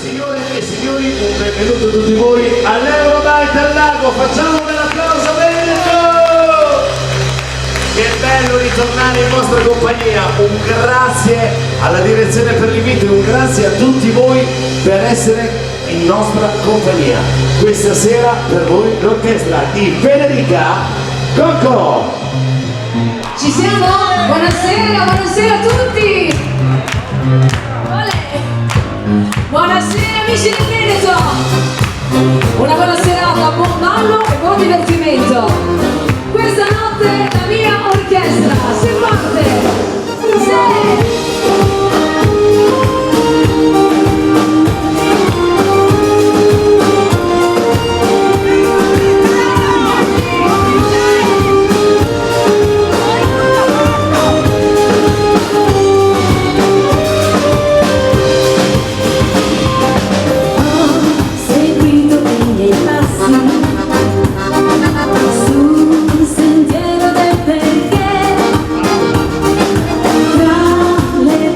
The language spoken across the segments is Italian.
Signore e signori, un benvenuto a tutti voi all'Eurobike del Lago, facciamo un bel applauso per il Nico! Che bello ritornare in vostra compagnia, un grazie alla direzione per l'invito e un grazie a tutti voi per essere in nostra compagnia. Questa sera per voi l'orchestra di Federica Cocco. Ci siamo? Buonasera, buonasera a tutti! Buonasera amici del Veneto! Una buona serata, buon ballo e buon divertimento! Questa notte la mia orchestra si parte! Tra le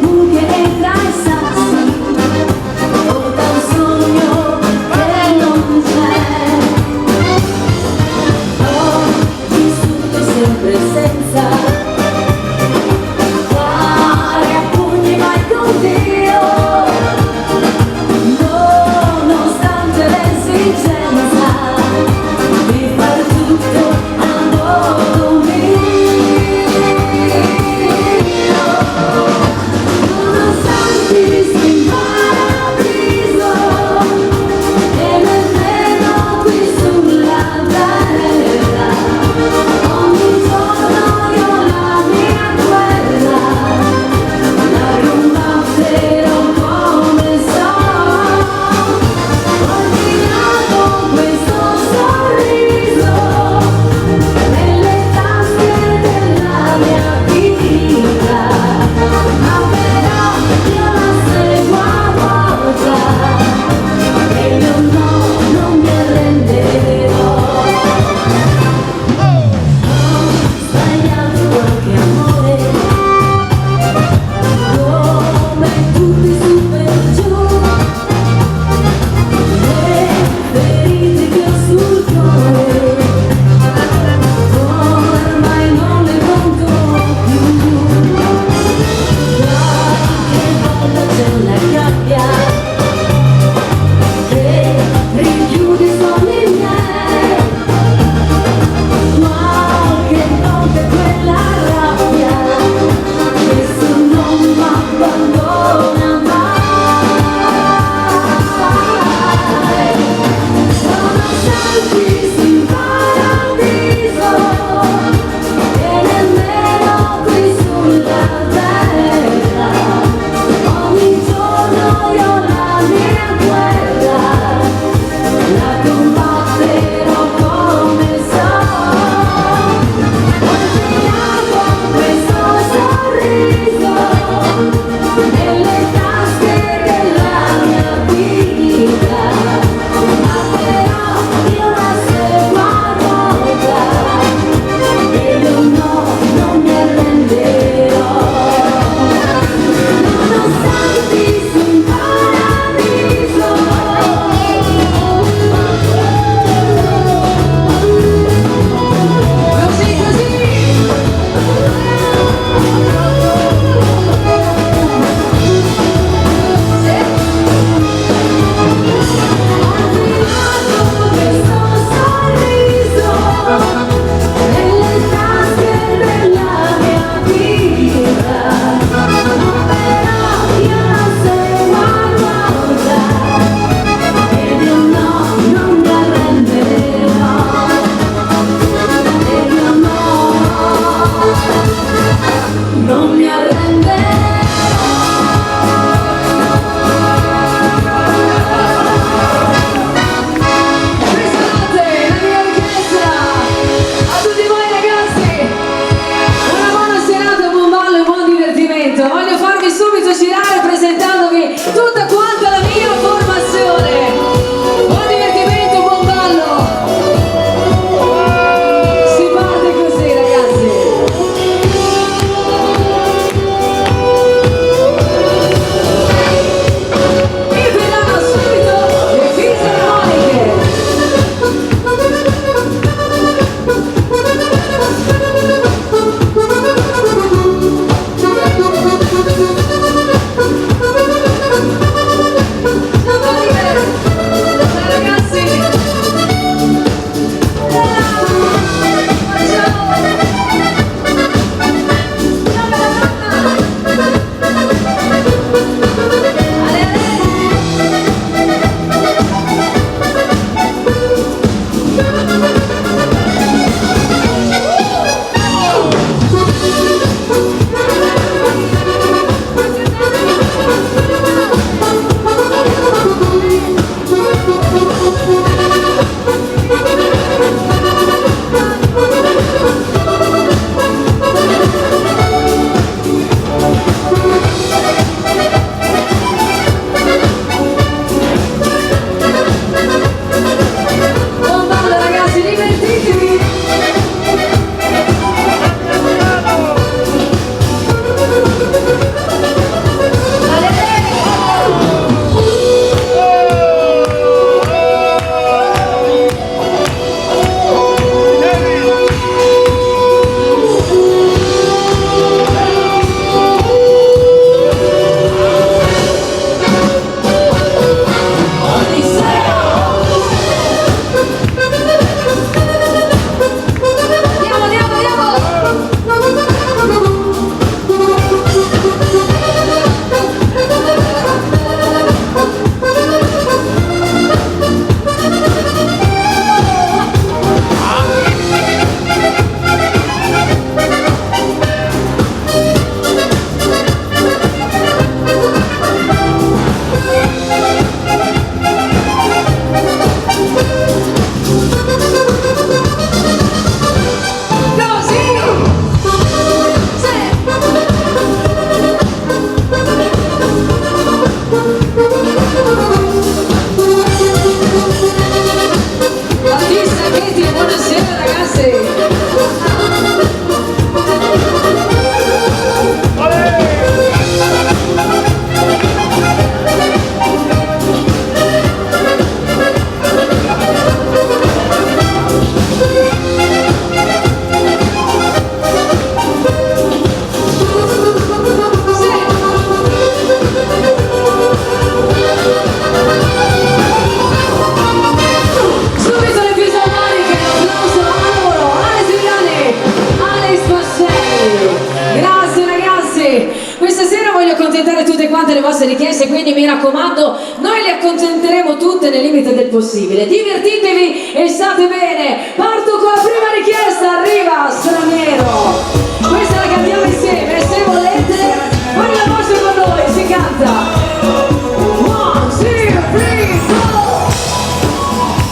raccomando, noi le accontenteremo tutte nel limite del possibile. Divertitevi e state bene. Parto con la prima richiesta, arriva Straniero. Questa la cantiamo insieme, se volete, fate la voce con noi, si canta. 1, 2, 3, go!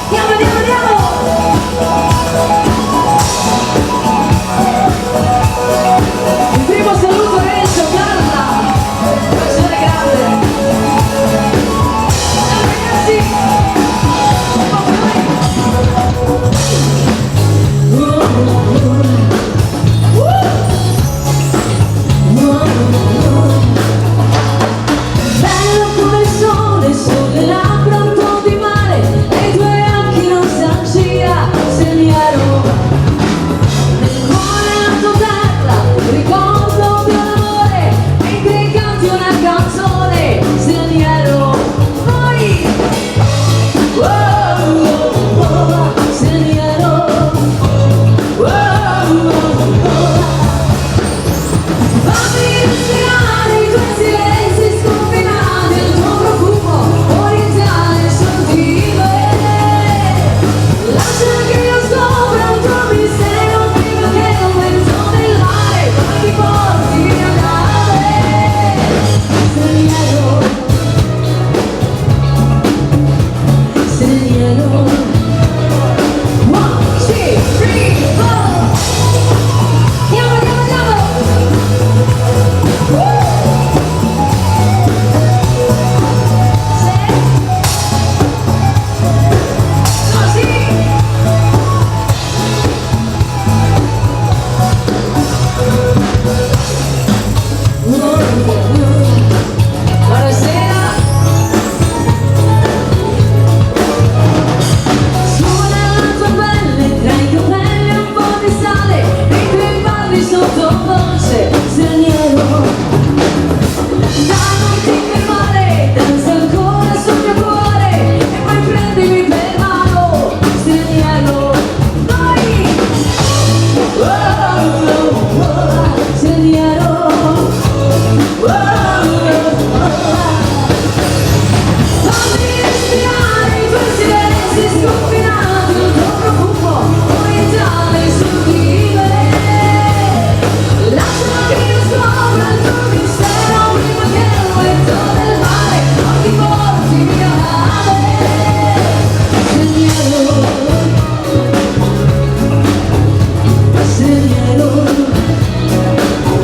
Andiamo, andiamo, andiamo! Il primo saluto Renzo, Carla, passione grande. Ragazzi, bello come il sole sulle labbra, un po' di mare, e i tuoi occhi non sanno sia straniero. Nel cuore la tua terra, ricordo di un amore, mentre canti una canzone, straniero. Poi, oh, oh, oh, straniero. Oh, oh, oh. Fammi respirare i tuoi silenzi sconfinati, il tuo profumo orientale sottile. Lascia che io scopra un tuo mistero prima che il vento del mare poi ti porti a nave. Straniero, straniero. 1, 2, 3, 4. Andiamo, andiamo, andiamo. Buonasera. Suona la tua pelle tra i capelli un po' di sale, mentre parli sottovoce, straniero. Dai, non ti fermare, danza ancora sul mio cuore, e poi prendimi per mano, straniero. Vai! Oh, oh, oh, straniero. Oh, oh, oh. Fammi respirare i tuoi silenzi sconfinati, il tuo profumo orientale sottile. Lascia che io scopra il tuo mistero prima che il vento del mare non ti porti via nave. Straniero, straniero.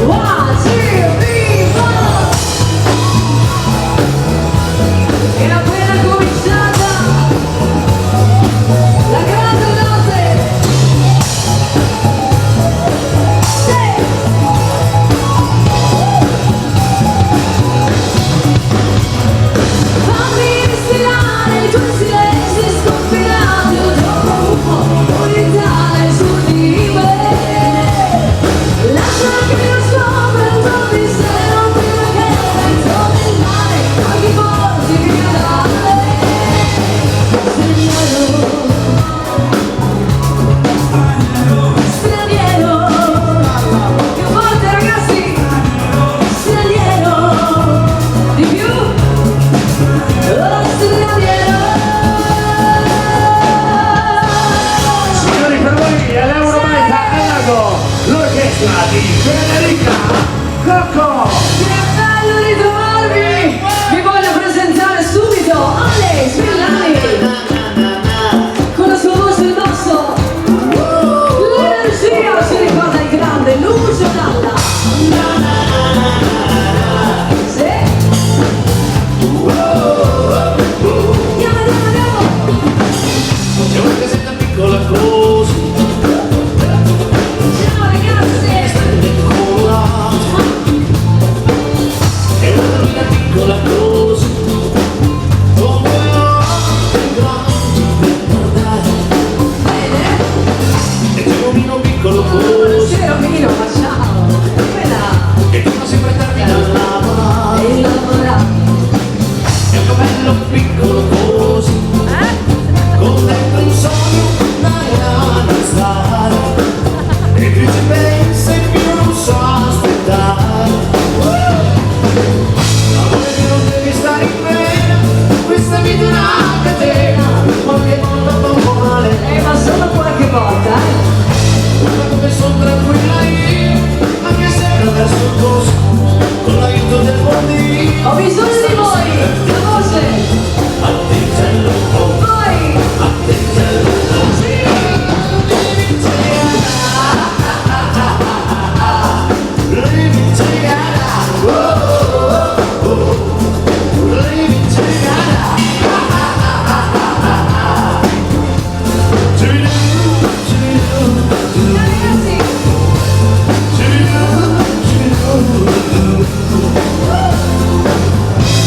1, 2, 3, 4. Era appena cominciata la grande notte. Sì. Fammi respirare i tuoi silenzi sconfinati, il tuo profumo orientale sottile. Lascia che io scopra il tuo mistero prima che il vento del mare poi ti porti via da me. Straniero, straniero. Più forte ragazzi. Straniero. Di più. Oh, straniero. Signori, per voi all'Eurometa al Lago, l'orchestra di Federica Cocco. Che bello ritrovarvi! Vi voglio presentare subito Ale Spillani con la sua voce in basso. L'energia si ricorda il grande Lucio Dalla. Sì. Andiamo, andiamo, andiamo. C'è una casetta piccola così, Ciao ragazzi. è una bambina piccola così, con due occhi grandi per guardare, Bene. e c'è un bambino piccolo così, Buonasera Pino, ma ciao. Quella che torna sempre tardi da lavorare, è il lavorato. è un bello piccolo così, con dentro un sogno, una grana stare, e più ci pensa e più non so aspettare. Amore che non devi stare in bene, anche te, qualche volta troppo male. Ma solo qualche volta, Guarda come sono tranquilla io, anche se attraverso il corso, con l'aiuto del buon Dio. ho bisogno di voi, la voce, Attenti al lupo, voi, attenti al lupo. sì, Leave it together, oh, oh, oh. Leave it together. ragazzi,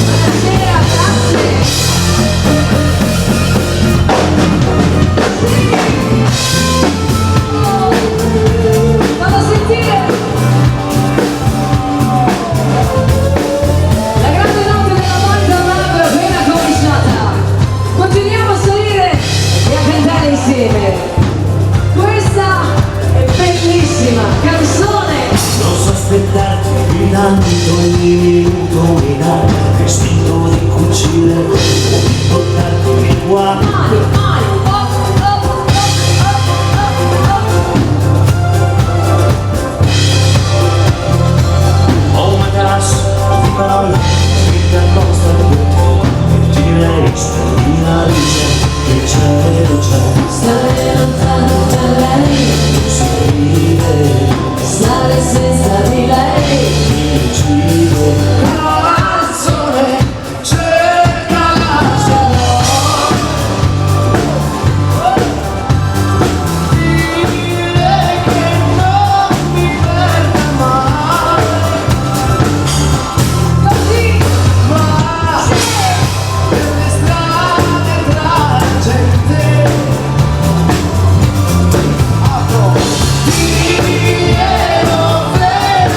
buonasera, grazie, vado a sentire la grande notte della Monica Lab è appena cominciata, continuiamo a salire e a cantare insieme, questa è bellissima canzone. Non so aspettarti gridando ogni minuto in aria, istinto di cucire, di portarti via qua. Mani, mani, up, up, up, up, Ho un materasso di parole scritte apposta per te, che direi sta la luce, che cielo c'è, stare lontano da lei, si vive, stare senza di lei, mi uccido. Corazzone, cercala se no. Dire che non mi perda mai. così, Ma per le strade tra la gente apro, ti ero vero.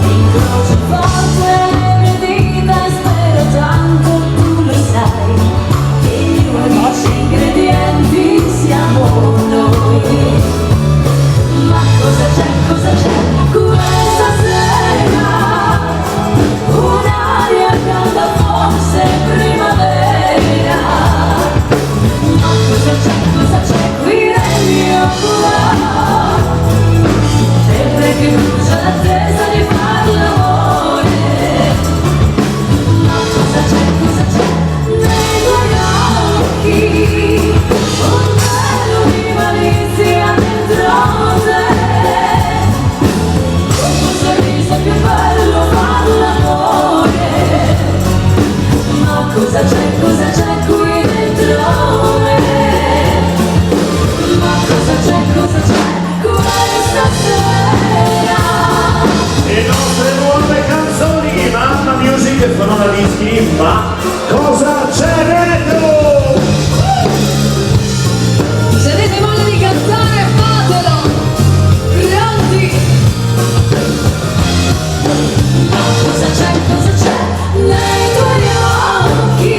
Incrocio forte le mie dita e spero all'attesa di far l'amore. Ma cosa c'è nei tuoi occhi? Un velo di malizia dentro te. Con tuo sorriso più bello far l'amore. Ma cosa c'è qui dentro me? Ma cosa c'è questa sera? Le nostre nuove canzoni, Mamma Music e Sonora Dischi, ma cosa c'è dentro? Se avete voglia di cantare, fatelo! Pronti? Ma cosa c'è nei tuoi occhi?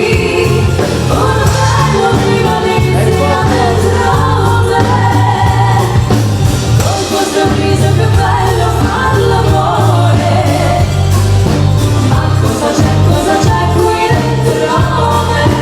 Un velo di malizia dentro te. Con tuo sorriso più bello far l'amore. Ma cosa c'è qui dentro me?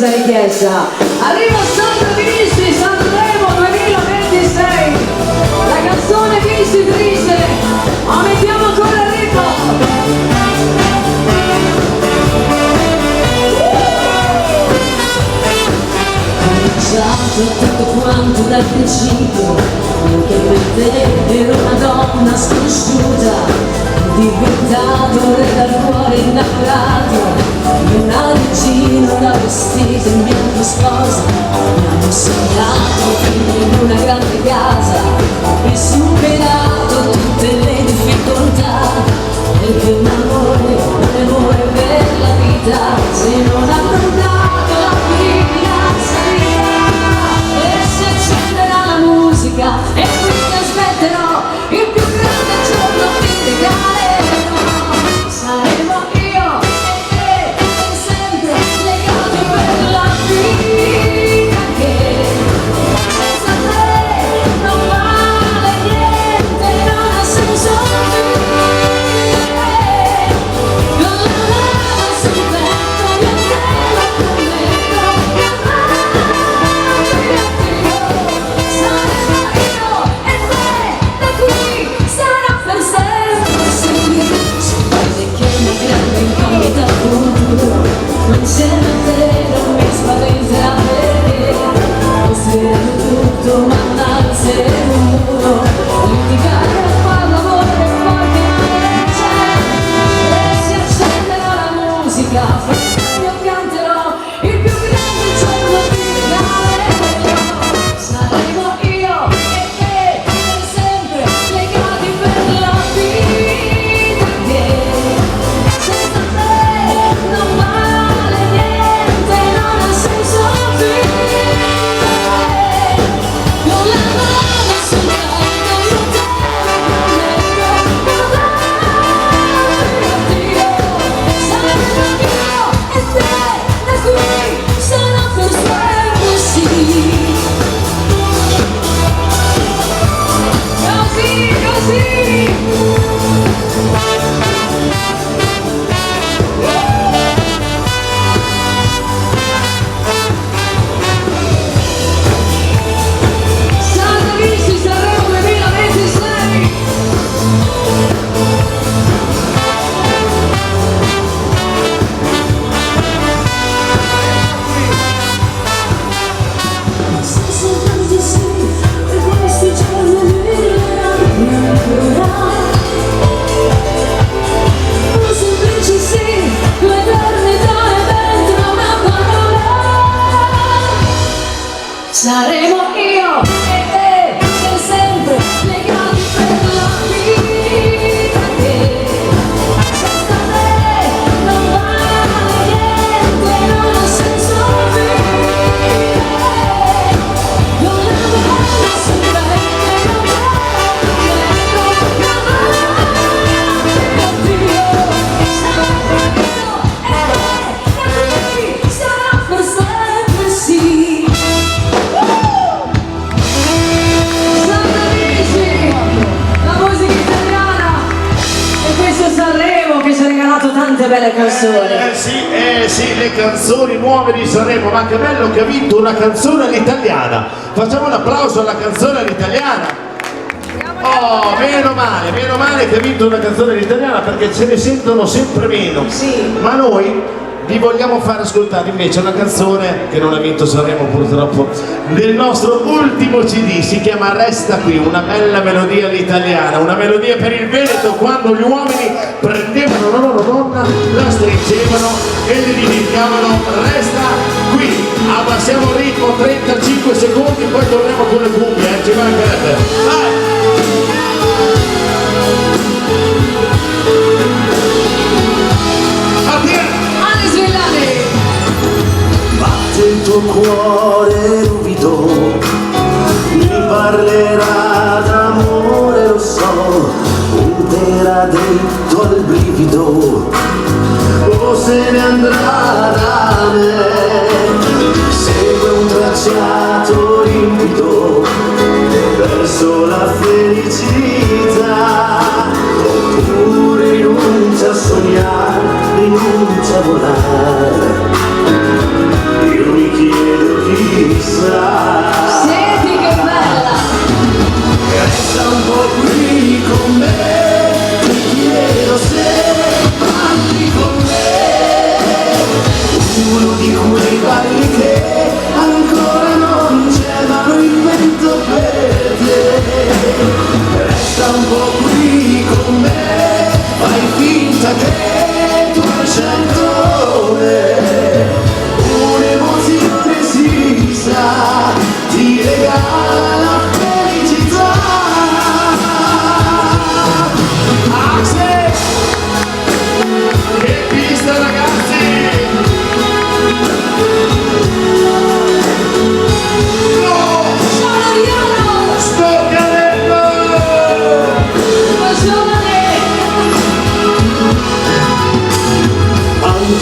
questa richiesta. Arriva Sandra Visti, Sanremo 2026, la canzone vincitrice, aumentiamo ancora il ritmo. Tutto quanto dal principio, che per te ero una donna sconosciuta, diventato re dal cuore innamorato, una regina da vestito in bianco sposa. Abbiamo sognato in una grande casa e superato tutte le difficoltà, perché un amore per la vita, se non affrontato la vita salirà. E qui ti aspetterò, il più grande giorno ti regalerò. Saremo io e te, per sempre legati per la vita, che senza te non vale niente, non ha senso vivere. Con la mano sul petto io te lo prometto, che mai insieme a te non mi spaventerà, perché costruire tutto ma innalzare un muro, litigare a far l'amore e poi che c'è, e si accenderà la musica, io canterò, il più grande giorno ti regalerò. Saremo io e te per sempre legati per la vita, che senza te non vale niente, non ha senso vivere. Con la mano sul petto io te lo prometto, Dio, saremo io e te, da qui sarà per sempre sì. Così, così. Sandra Visti, Sanremo 2026. Sei soltanto sì, per questi giorni mi ancora. Un semplice sì, l'eternità è dentro una parola. Saremo io e te per sempre legati per la vita, che senza te non vale niente, non ha senso vivere. Con la mano sul petto io te lo prometto, Dio, saremo io e te, da qui sarà per sempre sì. Sandra Visti, la musica italiana, e questo Sanremo che ci ha regalato tante belle canzoni. Sì, le canzoni nuove di Sanremo, ma che bello che ha vinto una canzone all'italiana. Facciamo un applauso alla canzone all'italiana. Oh, meno male che ha vinto una canzone all'italiana, perché ce ne sentono sempre meno. Sì. Ma noi vi vogliamo far ascoltare invece una canzone che non ha vinto Sanremo purtroppo, del nostro ultimo CD, si chiama Resta qui, una bella melodia all'italiana, una melodia per il Veneto, quando gli uomini prendevano la loro donna, la stringevano e le dedicavano Resta qui. Abbassiamo il ritmo, 35 secondi, poi torniamo con le cuffie, ci mancherebbe. Vai! Ale Svillani. Batte il tuo cuore ruvido, mi parlerà d'amore, lo so, punterà dritto al brivido, o se ne andrà da me, segue un tracciato limpido verso la felicità, oppure rinuncia a sognare, rinuncia a volare. Io mi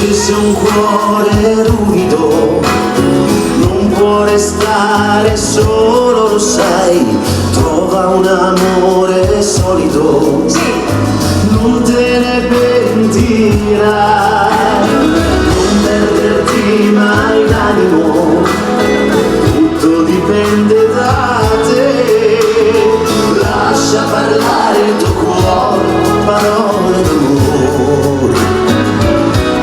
Anche se un cuore ruvido non può restare solo, lo sai, trova un amore solido, non te ne pentirai, non perderti mai l'animo, tutto dipende da te, lascia parlare il tuo cuore, parole d'amore,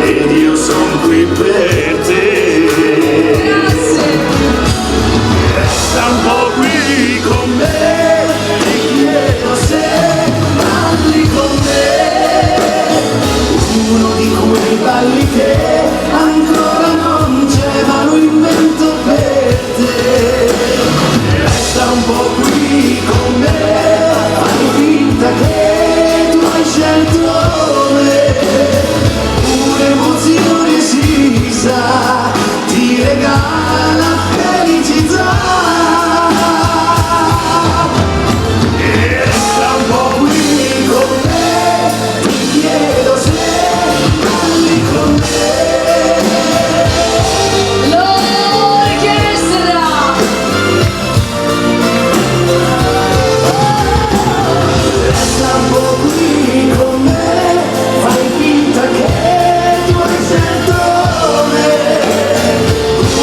ed io son qui per te. Resta un po' qui con me, ti chiedo se balli con me, uno di quei balli che ancora non c'è, ma lo invento per te. Resta un po' qui con me, fai finta che tu hai scelto me, un'emozione si sa, ti regala felicità. E resta un po' qui con me, ti chiedo se balli con me. L'orchestra! Resta un po' qui con me, fai finta che tu hai scelto me,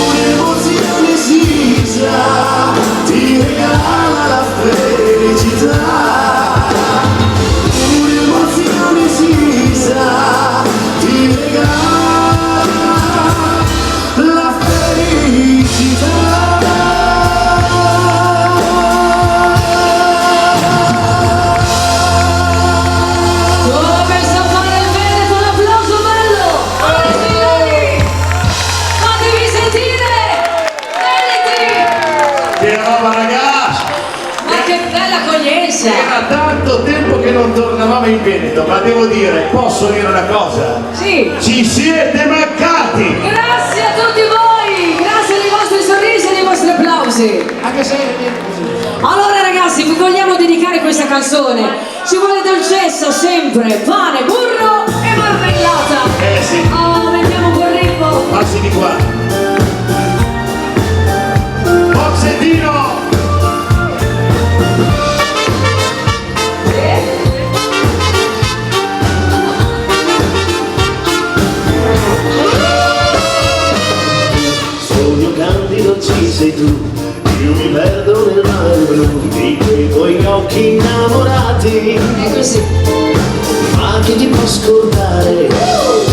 un'emozione si sa, ti regala la felicità, un'emozione si sa, ti regala la felicità. Come sa fare il Veneto, un applauso bello! Allora signori, fatevi sentire! Veneti! Che roba ragazzi! Ma che bella accoglienza! Era tanto tempo che non tornavamo in Veneto, ma devo dire, posso dire una cosa? Sì! Ci siete mancati! Grazie a tutti voi! Grazie dei vostri sorrisi e dei vostri applausi! Anche se... Allora ragazzi, vi vogliamo dedicare questa canzone. Ci vuole dolcezza sempre, pane, burro e marmellata. sì. Oh, mettiamo un po' il ritmo. Passi di qua. Pozzettino! Sogno candido ci sei tu, io mi perdo nel mare blu di quei tuoi occhi innamorati, È così. ma che ti può scordare,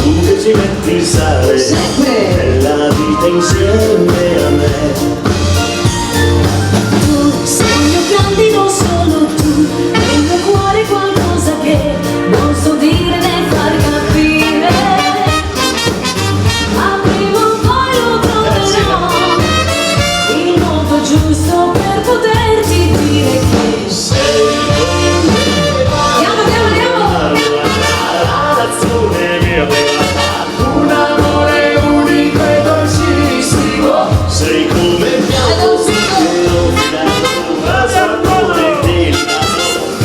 tu che ci metti il sale Sempre. nella vita insieme a me. Tu sei il mio candido, solo tu, nel mio cuore qualcosa che non so dire né far capire, ma prima o poi lo troverò, il modo giusto per poterti dire che Sei con me, Andiamo! la ragione mia bella, un amore unico e dolcissimo, sei come il mio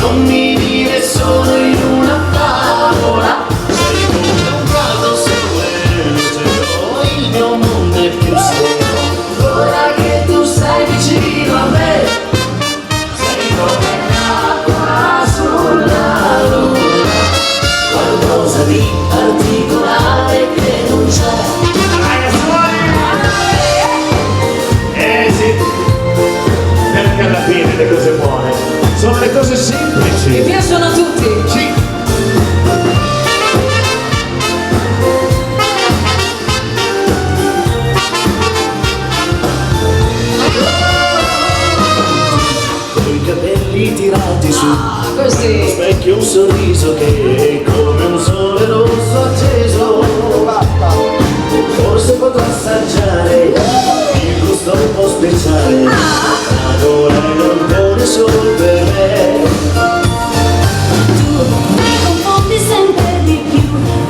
non mi dire solo in una parola, sei come un caldo sole, il mio mondo è più sereno, ora che tu sei vicino a me, sei come l'acqua sulla luna, qualcosa di particolare che non c'è. Sì, perché alla fine le cose buone sono le cose Mi semplici. piacciono a tutti. Sì. Con i capelli tirati su, Così. specchio un sorriso che è come un sole rosso acceso, forse potrò assaggiare il gusto un po' speciale, allora non vuole solo per me. tu mi confondi sempre di più,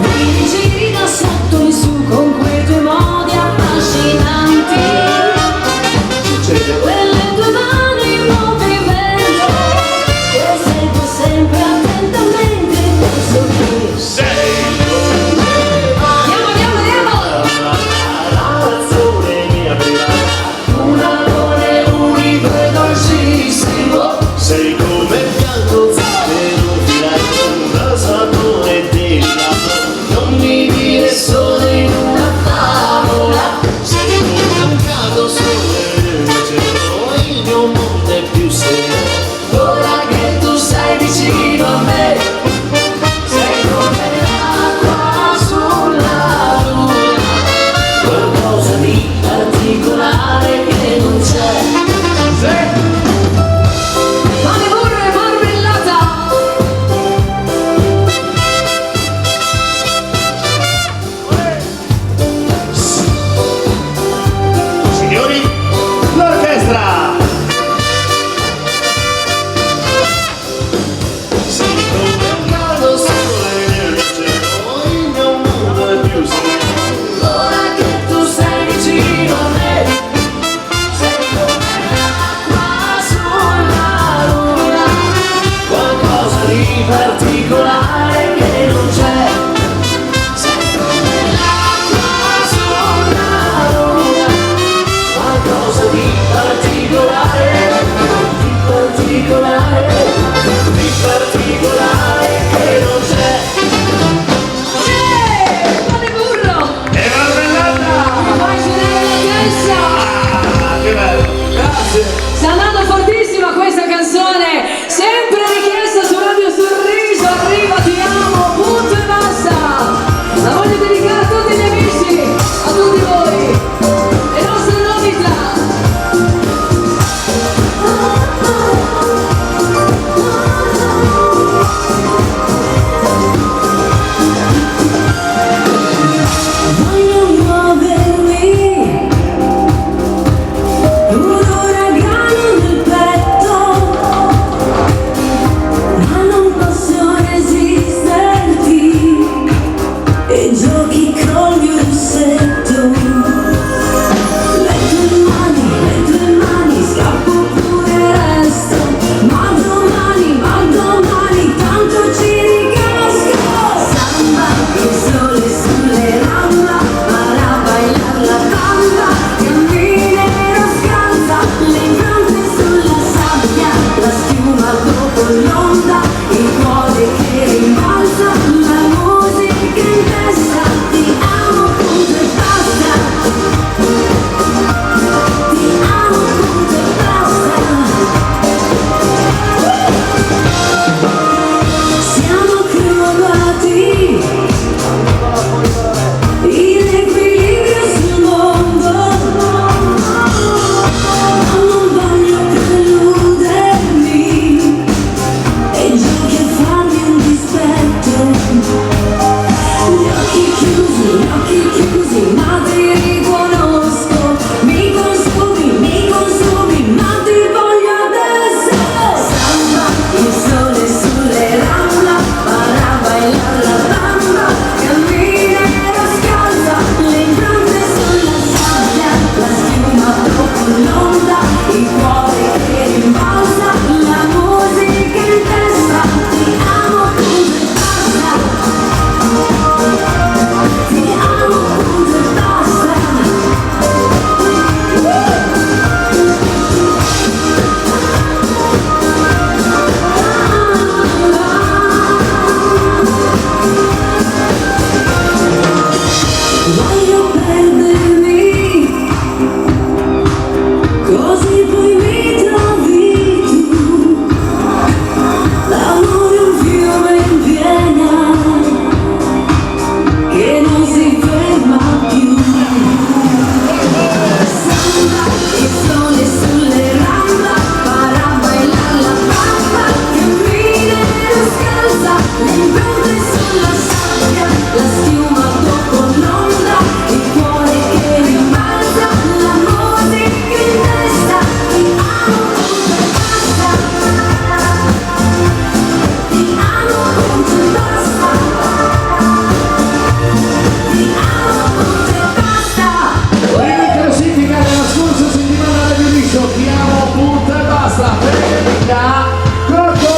mi rigiri da sotto in su con quei tuoi modi affascinanti, quelle tue mani in movimento, io seguo sempre attentamente questo che Sei con me, Andiamo! bailar la bamba, camminero scalza, le impronte sulla sabbia, la schiuma dopo l'onda, il cuore che rimbalza, la musica in testa, ti amo punto e basta, ti amo punto e basta. Voglio perdermi, così poi mi trovi tu. L'amore è un fiume in piena, che non si ferma più. Samba, il sole sulle ramba, farà bailar la bamba, camminero scalza, le impronte sulla sabbia, la schiuma dopo l'onda, il cuore che rimbalza, la musica in testa, ti amo punto e basta, ti amo punto e basta, ti amo punto e basta. Prima in classifica della scorsa settimana dell'Eurovision, ti amo, punto e basta. Federica Cocco.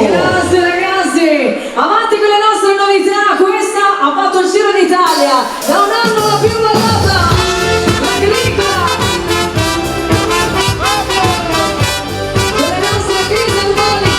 Grazie ragazzi, avanti con le nostre novità, questa ha fatto il Giro d'Italia, da un anno la più ballata, Magnifica, con le nostre fisarmoniche.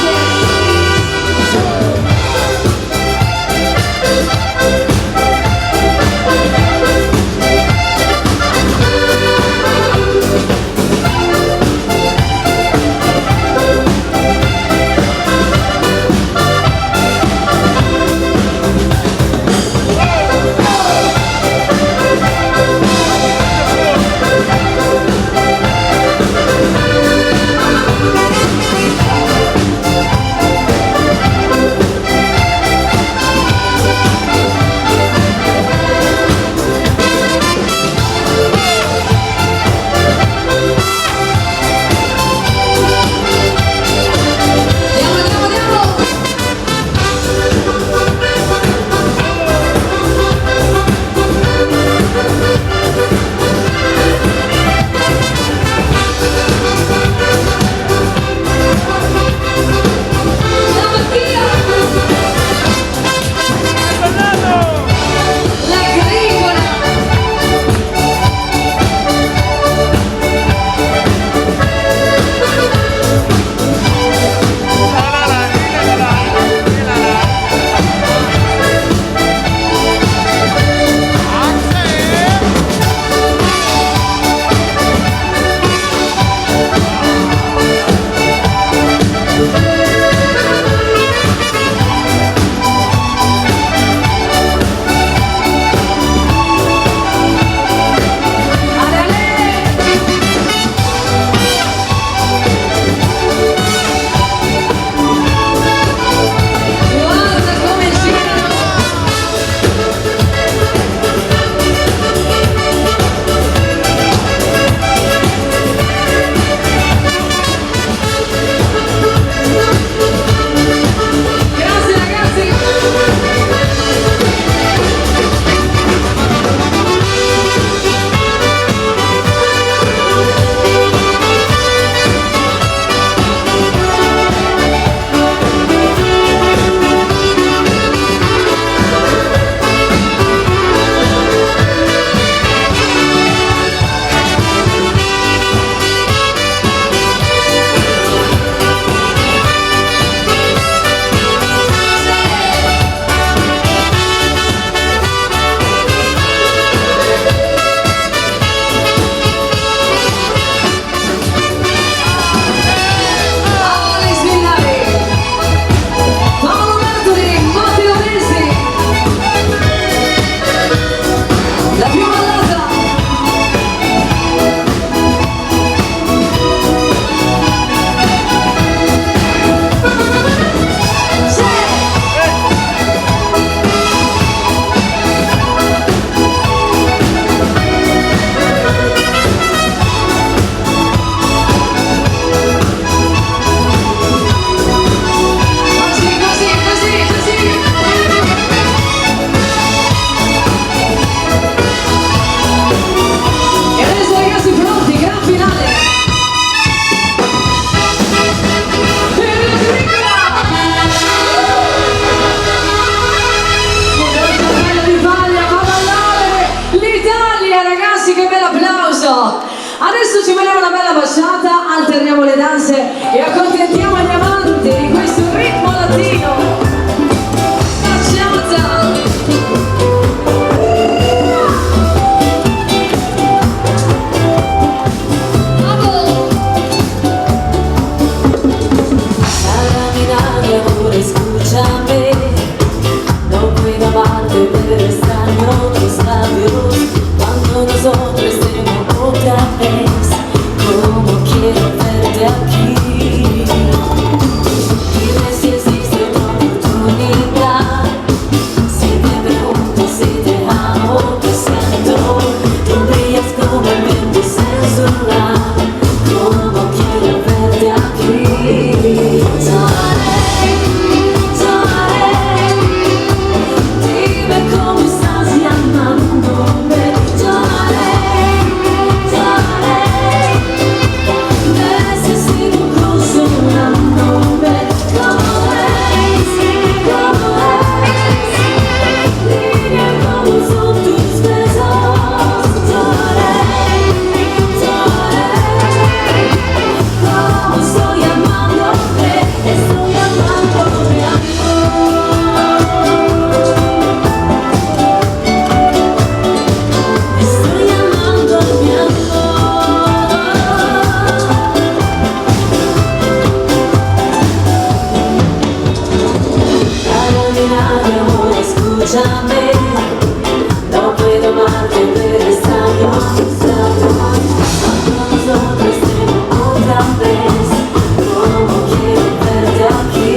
escúchame, no puedo amarte, pero extraño, cuando nosotros estemos otra vez, como quiero verte aquí.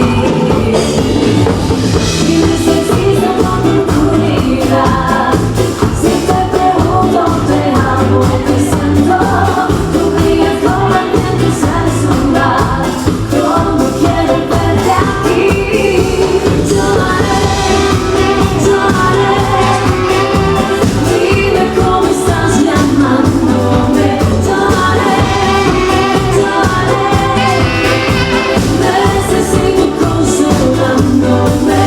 Dime si existe una oportunidad, si te pregunto, te amo, te siento, tú brillas como el viento sensual, como quiero verte aquí. Dime cómo estás llamándome, necesito consolándome,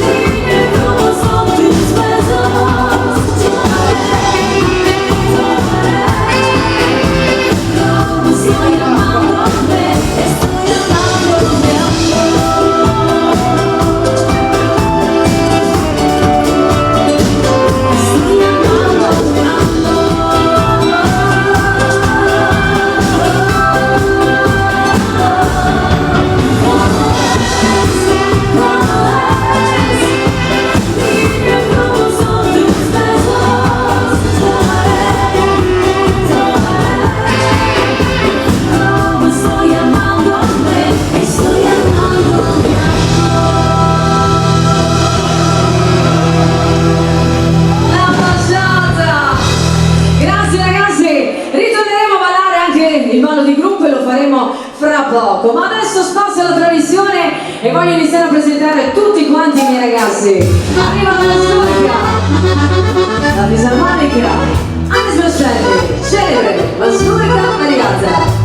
dime cómo son tus besos, cómo estoy llamándome, estoy llamándome La baciata! Grazie ragazzi, ritorneremo a ballare anche il ballo di gruppo e lo faremo fra poco, ma adesso spazio alla trasmissione e voglio iniziare a presentare tutti quanti i miei ragazzi. Arrivano la storica, la fisarmonica, Anni Smercelli, celebre, la storica ragazza.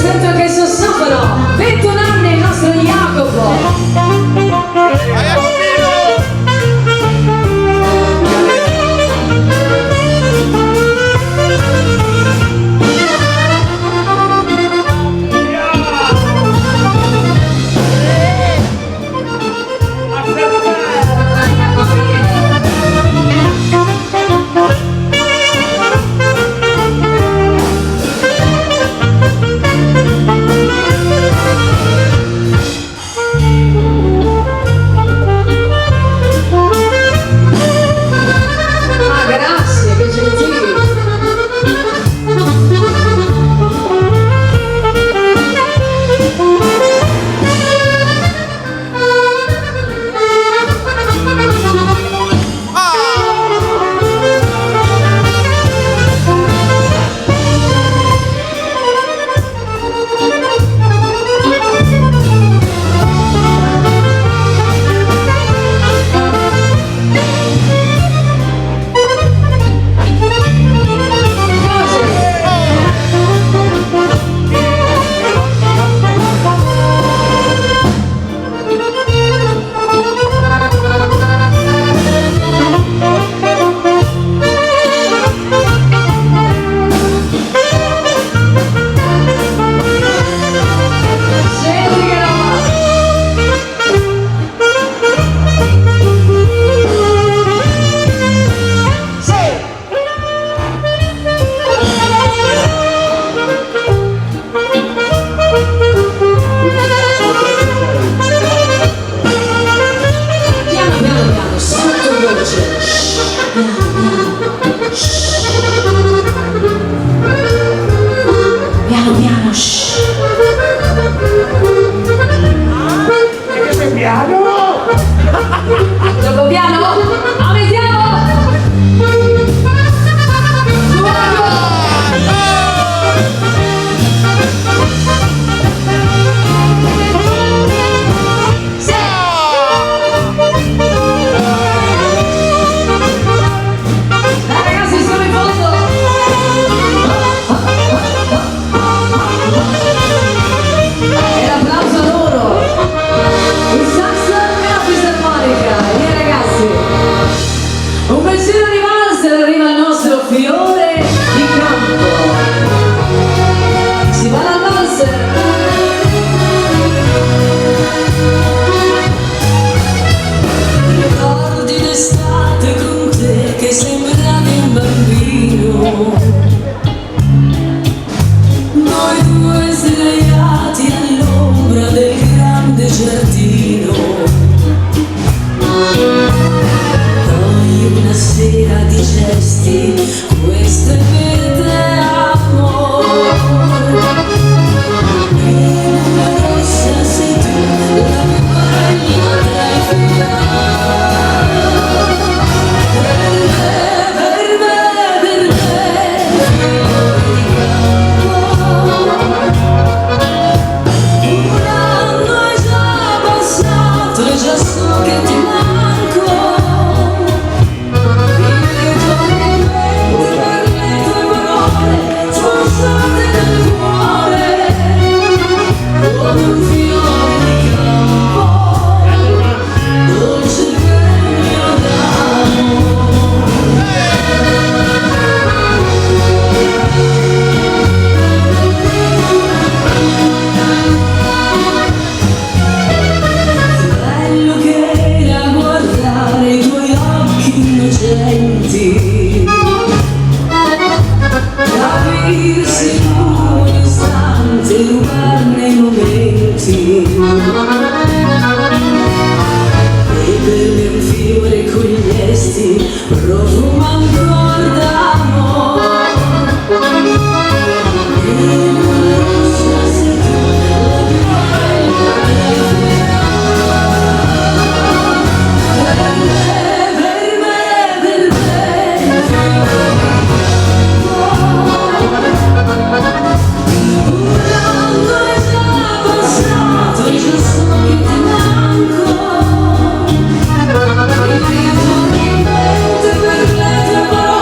sento anche il sassofono. 21 anni il nostro Jacopo. Grazie, che gentili. Piano piano, shh. Troppo piano? Aumentiamo! Ragazzi, siamo in fondo! E l'applauso a loro! Il sax e la fisarmonica, i ragazzi! Un pensiero di valzer, arriva il nostro fiore di campo! Si va dal valzer! Ricordi d'estate con te che sembravi un bambino. Noi due sdraiati all'ombra del grande giardino. Poi una sera di gesti, questo è per te amore. In una rossa sei tu, la più bella tra i fiori. Un anno è già passato e già so che ti manco. I tuoi movimenti per le tue parole spostate nel cuore come un fiore di campo, dolce premio d'amore. Bello che era guardare i tuoi occhi innocenti, capirsi in un istante, rubarne i momenti. E per me un fiore con gli esti profuma ancora d'amore. In una rossa sei tu, la più bella dei fiori. Per le tue parole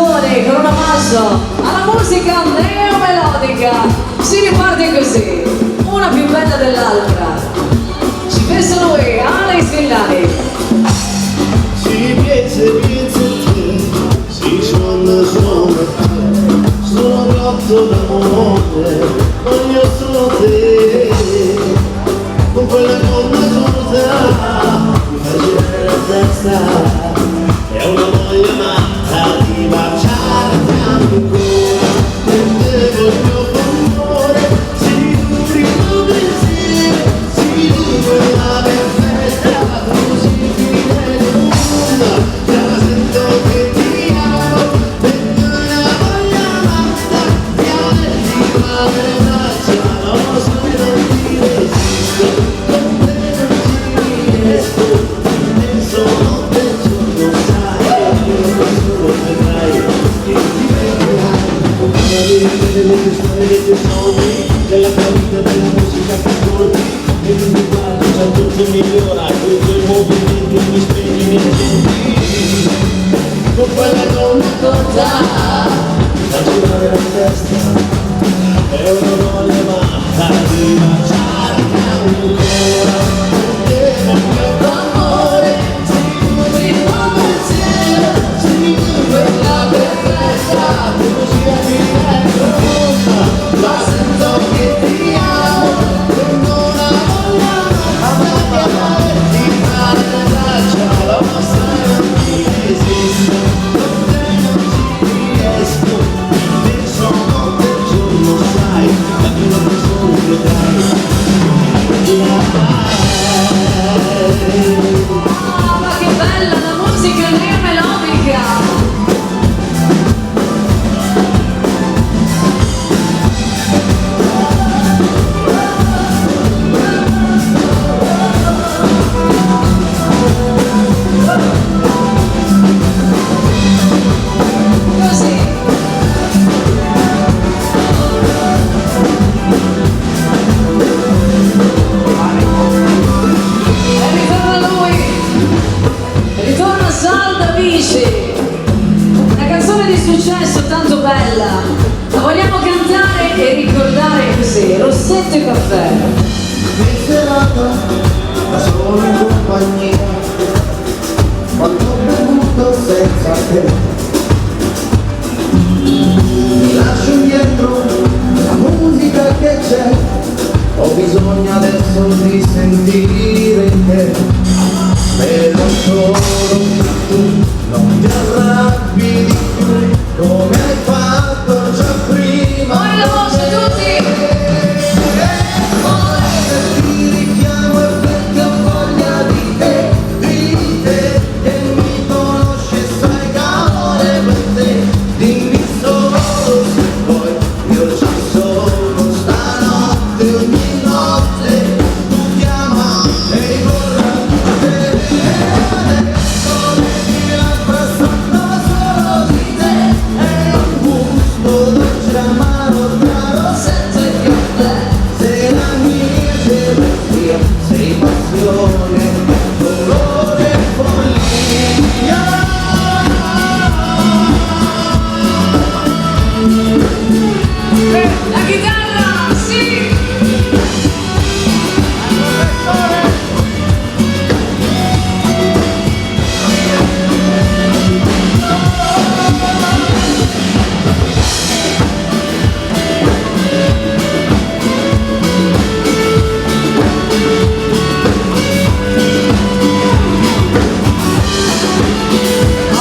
canzone con un omaggio alla musica neomelodica. Si riparte così, una più bella dell'altra. Ci penso lui, Alex Villani. Si piensa te, si suona solo te, sono rotto d'amore, voglio solo te, con quella gonna corta, mi fa girare la testa, è una voglia matta di baciarti ancora, e te voglio amore, si duri il pensiero, si duri la perfetta, così fine del mondo, già sento che ti amo, e una voglia matta di averti tra le braccia, lo so che non ti resisto, con te non ci riesco, penso notte e giorno, sai, io non sono vedrai, e ti vedrai, delle tue storie, dei tuoi sogni, della tua vita, della musica che ascolti, e tu mi guardi, già tutto migliora, con i tuoi movimenti mi spegni i miei tempi, con quella donna corta, da girare la testa, è una voglia matta di baciarti ancora, perché voglio amore, si duri come il cielo, si duri la perfetta, così mi profonda, ma sento che ti amo, tengo una voglia matta di averti tra le braccia, lo sai non ti resisto, con te non ci riesco, penso notte e giorno, sai, la prima persona che dai, Oh, ma che bella la musica neomelodica! Così. E ritorna lui, ritorna Salda Vici, una canzone di successo tanto bella, la vogliamo cantare e ricordare così, Rossetto e caffè. che serata, da solo in compagnia, quando ho bevuto senza te, mi lascio indietro la musica che c'è, ho bisogno adesso di sentire te, spero solo che tu non ti arrabbi di più, come hai fatto già prima. Poi la voce tutti! Ti richiamo e perché ho voglia di te, che mi conosci e sai che amore per te, dimmi solo se vuoi, io ci sono stanotte, ogni notte, tu chiama e vorrà te, adesso le mie labbra sanno solo di te, è un gusto dolce amaro tra rossetto e caffè, sei la mia gelosia, sei passione, dolore e follia. La chitarra, sì!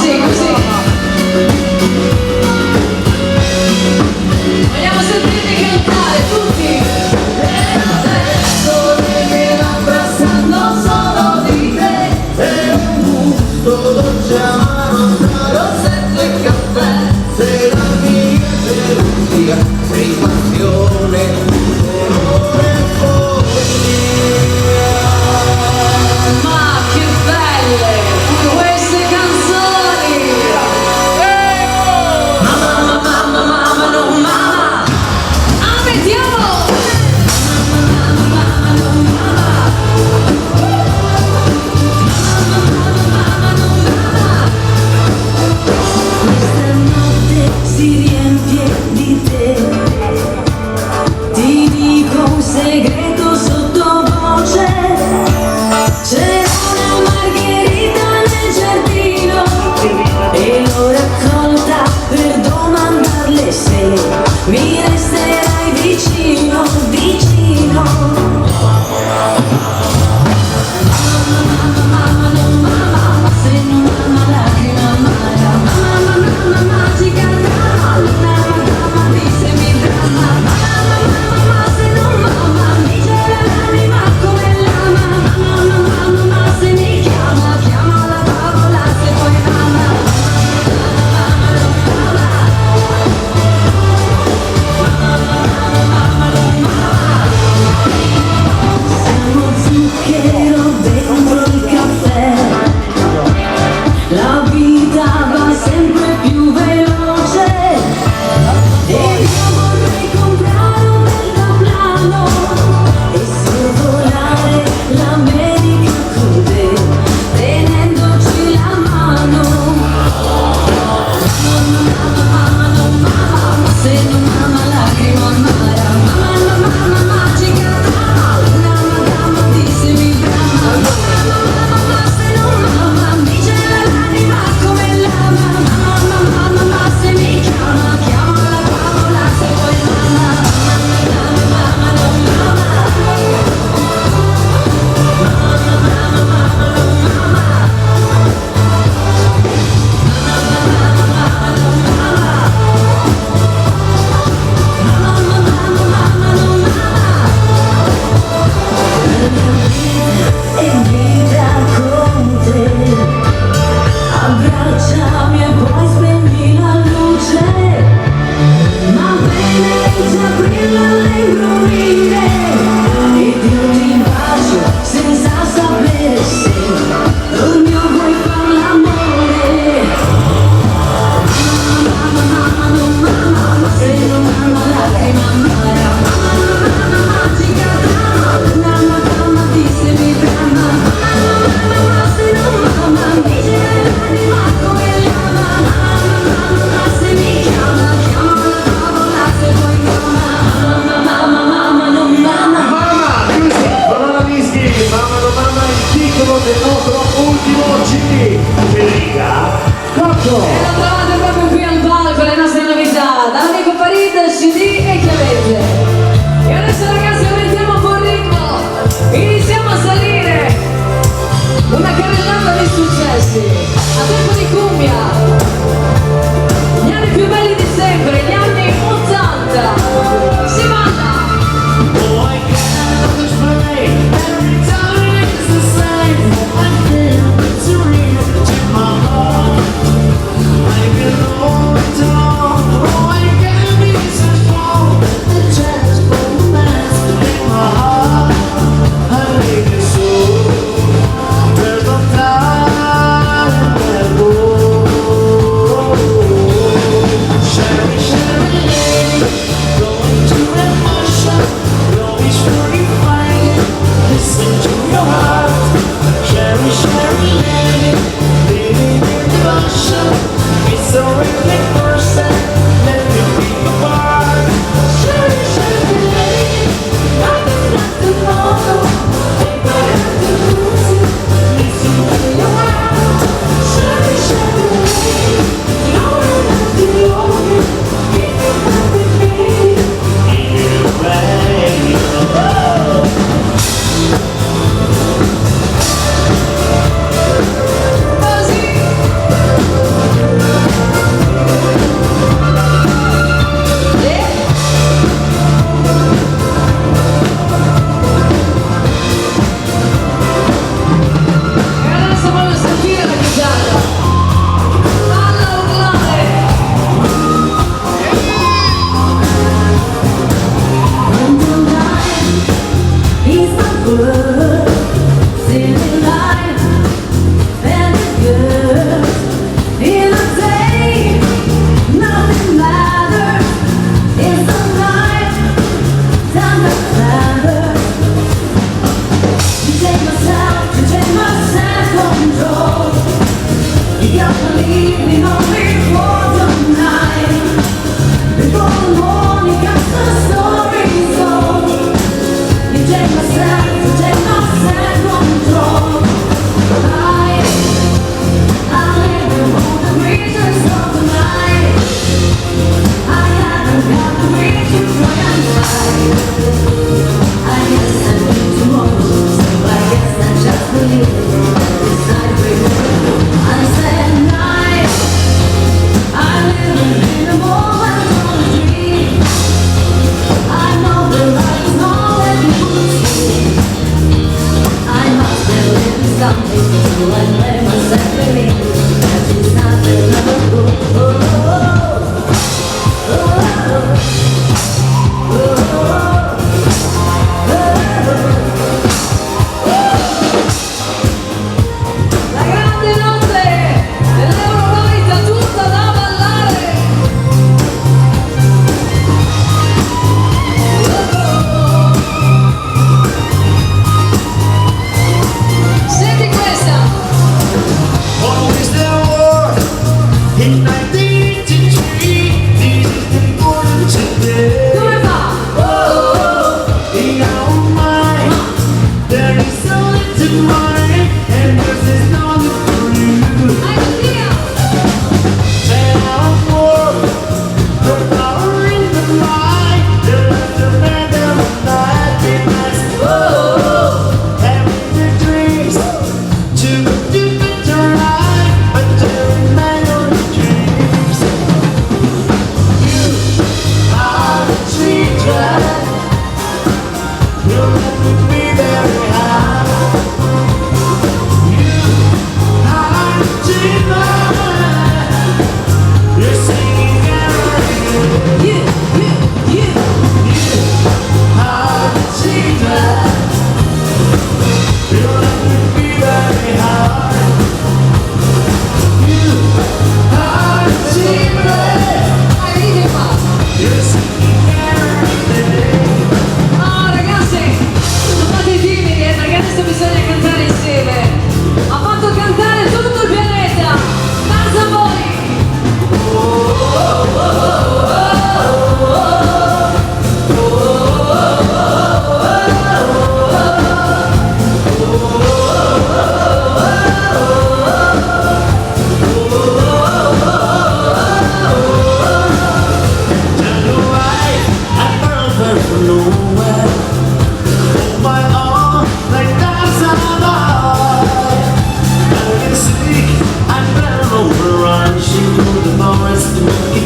Sì, così. Vogliamo sentirti cantare tutti! Adesso le mie labbra sanno solo di te, è un gusto dolce amaro tra rossetto e caffè, sei la mia gelosia, sei passione, dolore e follia. Ma che belle queste canzoni!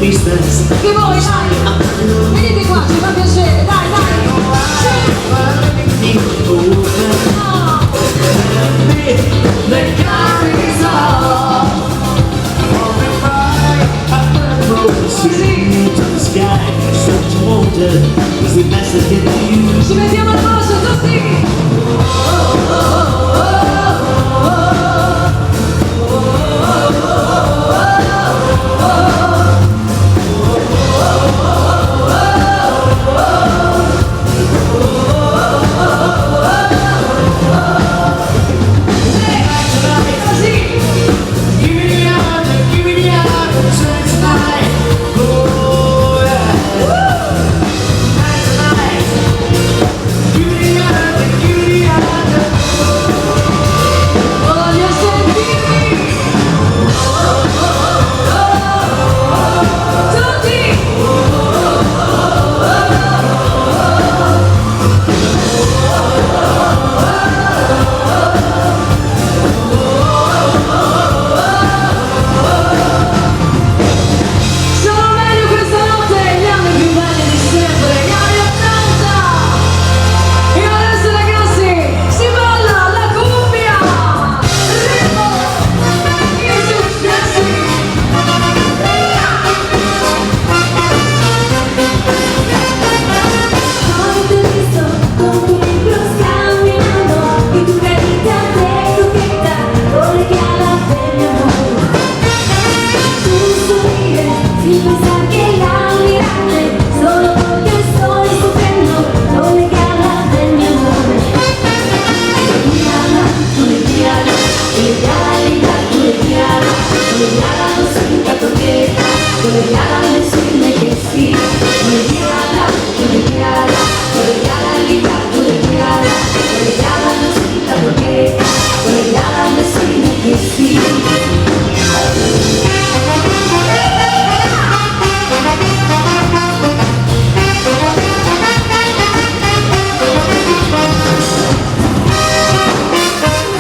business. Che voi, dai! Venite qua, ci fa piacere, dai, dai! Sì. No! The carries on. See to the sky, such a wonder is the message that you. Ci mettiamo al posto tutti! Voglio sentirmi! Tutti! Sono meglio questa notte, gli anni più belli di sempre, gli anni 80! E adesso ragazzi, si balla la cumbia! Ritmo! I successi! Hoy te he visto con tus libros caminando y tu carita de coqueta colegiala de mi amor. Tú sonríes sin pensar que la miraste solo porque estoy sufriendo colegiala de mi amor. Colegiala, colegiala, colegiala linda, colegiala, colegiala no sienta porque colegiala decirme que sí. Colegiala, colegiala, colegiala linda, colegiala, colegiala no sienta porque colegiala decirme que sí.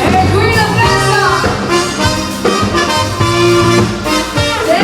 E qui la festa! Sì?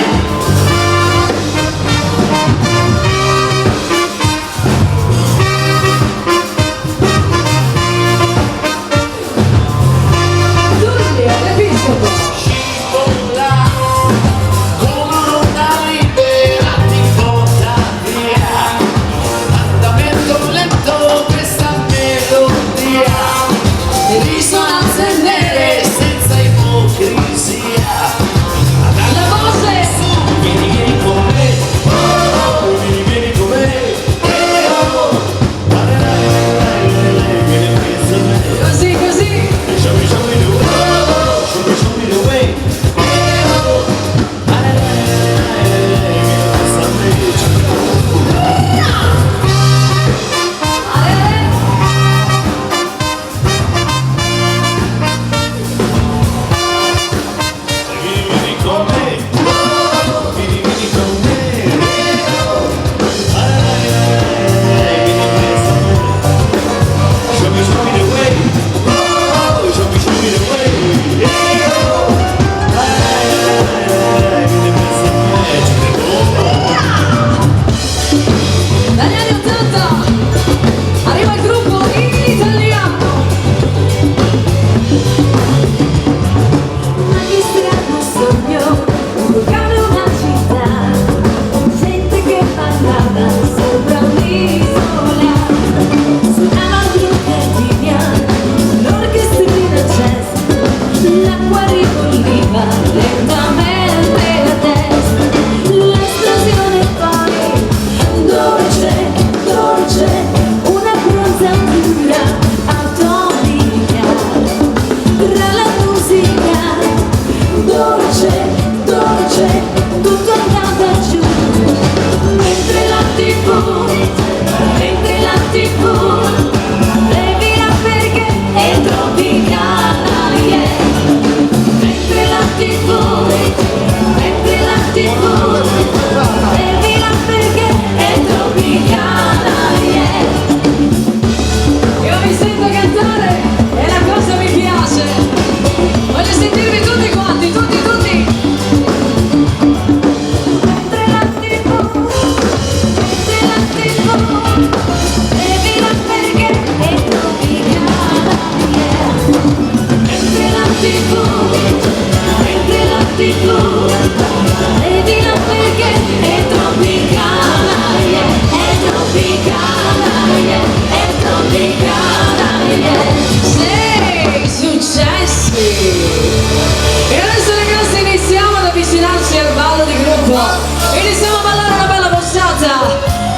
Iniziamo a ballare una bella bachata.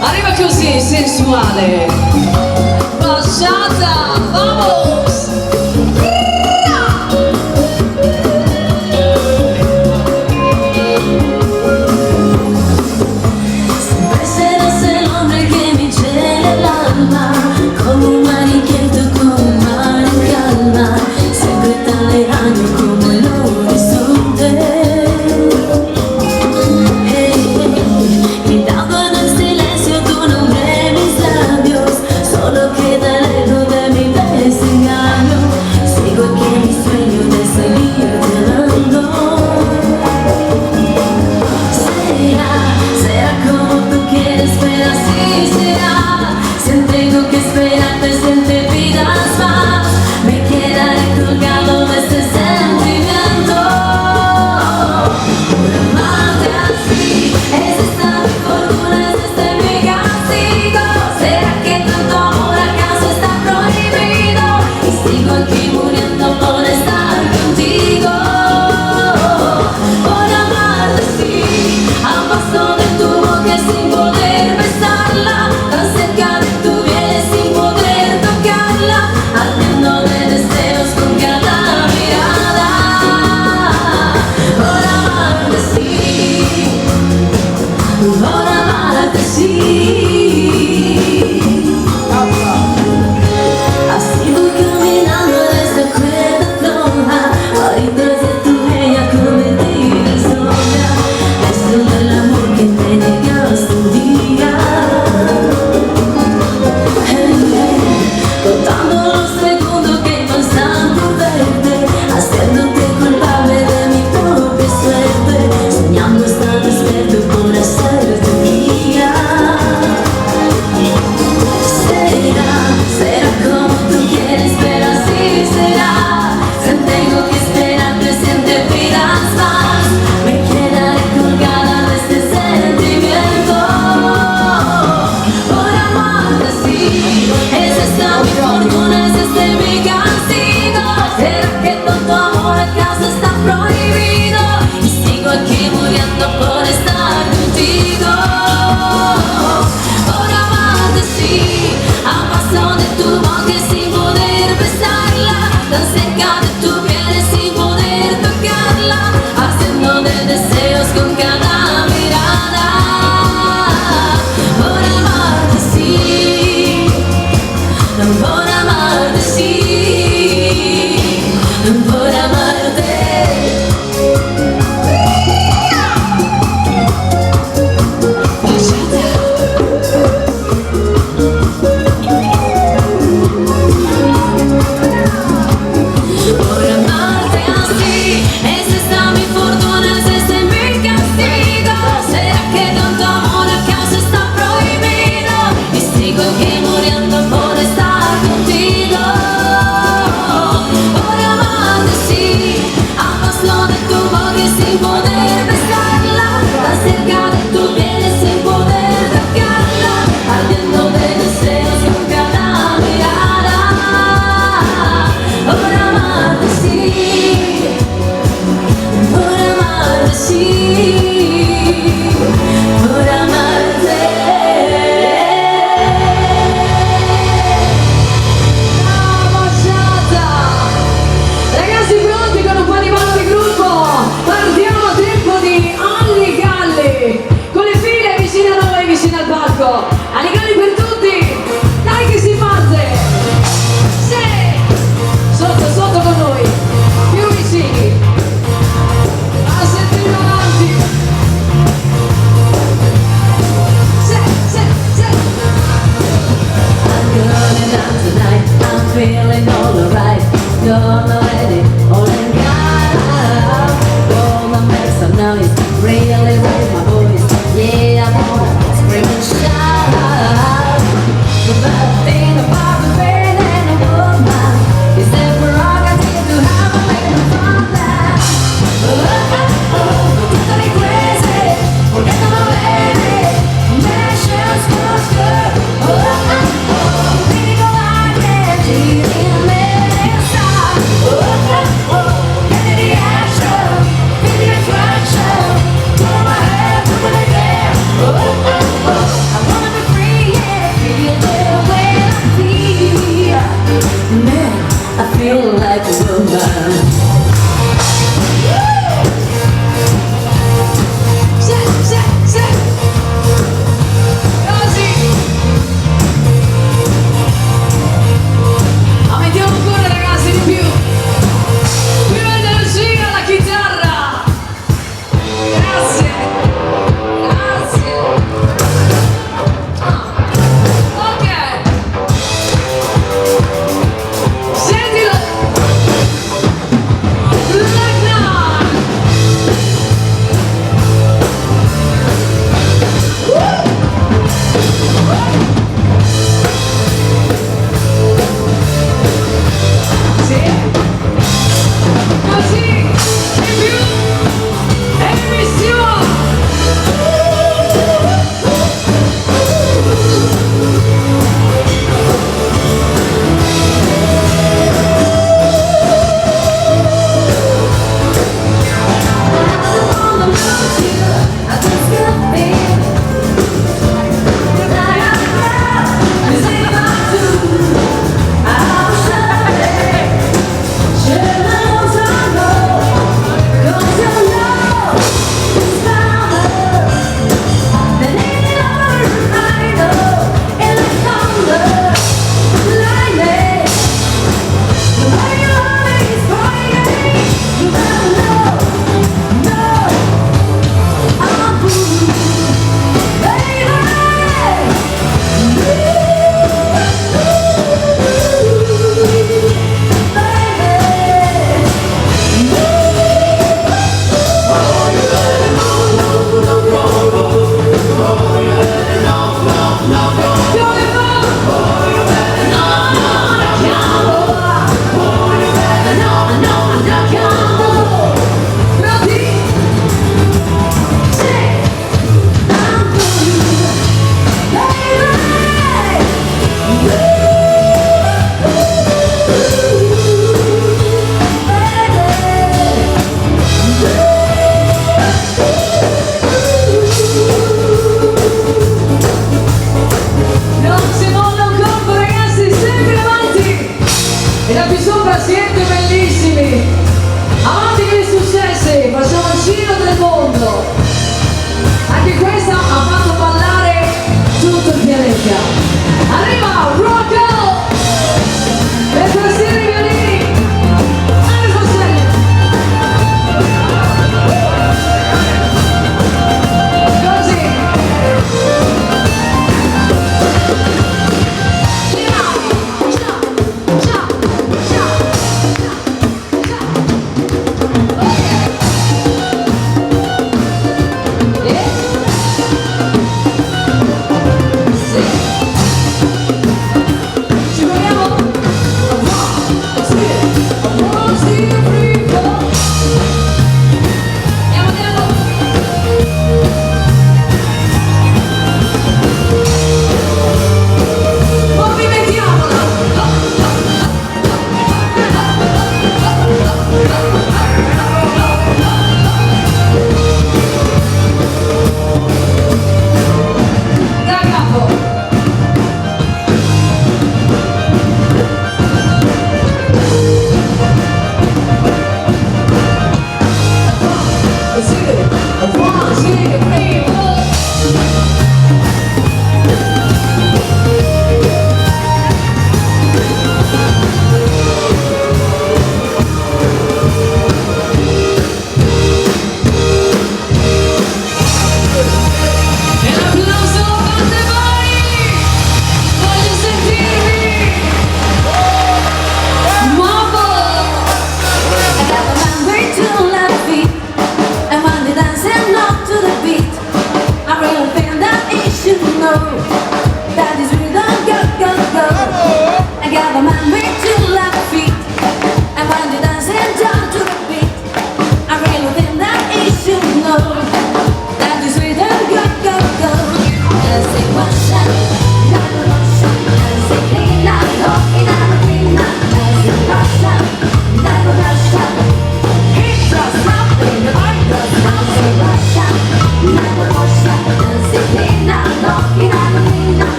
Arriva così, sensuale. Bachata, vamos! Siempre serás el hombre que me llena el alma, como un mar inquieto, como un mar en calma, siempre tan lejano como el horizonte. Gritando en el silencio tu nombre en mis labios, solo queda el eco de mi desengaño. Sigo aquí en mi sueño de seguirte amando. Será como tú quieres, pero así será. Si tengo que esperarte 100 vidas más, me quedaré colgado de este sentimiento. Por amarte así, es esta mi fortuna, es este mi castigo. ¿Será que tanto amor acaso está prohibido? Y sigo aquí muriendo por estar contigo. Por amarte así, a un paso de tu boca sin poder besarla, tan cerca de tu piel sin poder tocarla, ardiendo de deseos con cada mirada. Por amarte así, por amarte así. Así voy caminando desde cuerda floja, ahorita de tu huella convertida en sombra. Esto del amor que me negaste un día. Contando los segundos que pasan por verte, haciéndote culpable de mi propia suerte, soñando estar despierto por hacerte mía.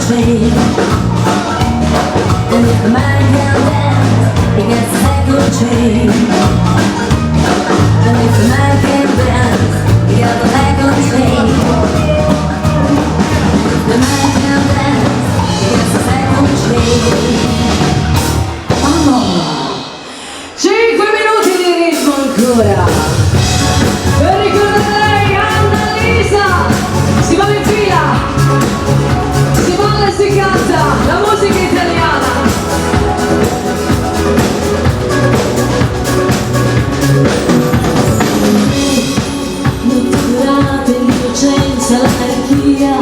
train. And if the man can dance, he gets a second train. And if the man can dance, he gets a second train. If the man can dance, he gets a second train. Oh. 5 minuti di ritmo ancora. Per ricordare lei, Annalisa. Si va in fila, si balla e si canta la musica italiana. Dottorate, l'innocenza, l'anarchia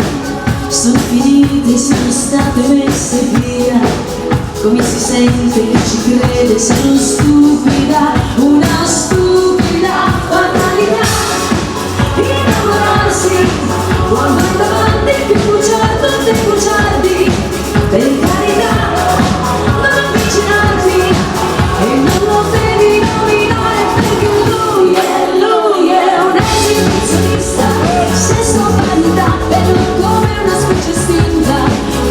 sono finite, sono state messe via. Come si sente che ci crede, sono stupida, una stupida fatalità. Innamorarsi quando è davanti più bugiardo dei bugiardi. Per carità, non avvicinarti e non lo devi nominare, perché lui è un esibizionista. Se sto vanità e non come una specie estinta,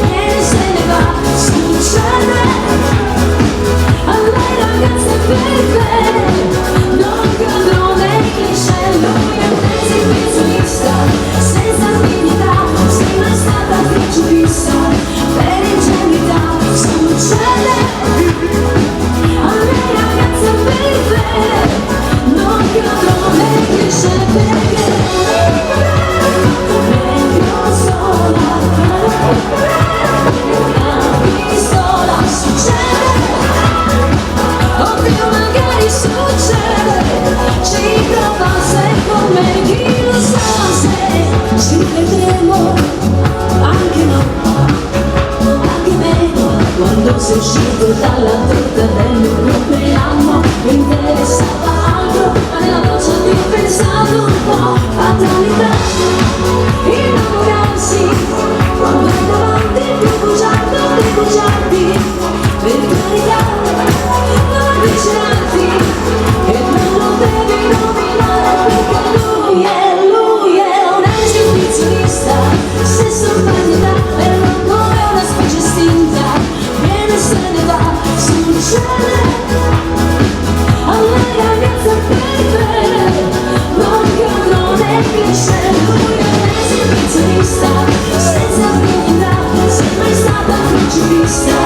viene se ne va, succede. A lei ragazza per bene, non cadrò nei cliché. Lui è un esibizionista, senza dignità, sembra stata crocifissa. Per ingenuità succede. A lei ragazza per bene, non cadrò nei cliché, perché meglio sola. Una pistola succede. Oddio, magari succede. Ci prova secondo me, chi lo sa se ci vedremo. Anche no, anche meno. Quando sei uscito dalla torta del mio compleanno, mi interessava altro, ma nella voce ti ho pensato un po'. Fatalità, innamorarsi quando è davanti più bugiardo dei bugiardi. Per carità, non avvicinarti e non lo devi nominare, perché lui è un esibizionista. Se sorprendita e non come una specie estinta, viene se ne va, succede. A lei ragazza per bene, non cadrò nei cliché. Lui è un esibizionista, senza dignità, sembra stata crocifissa.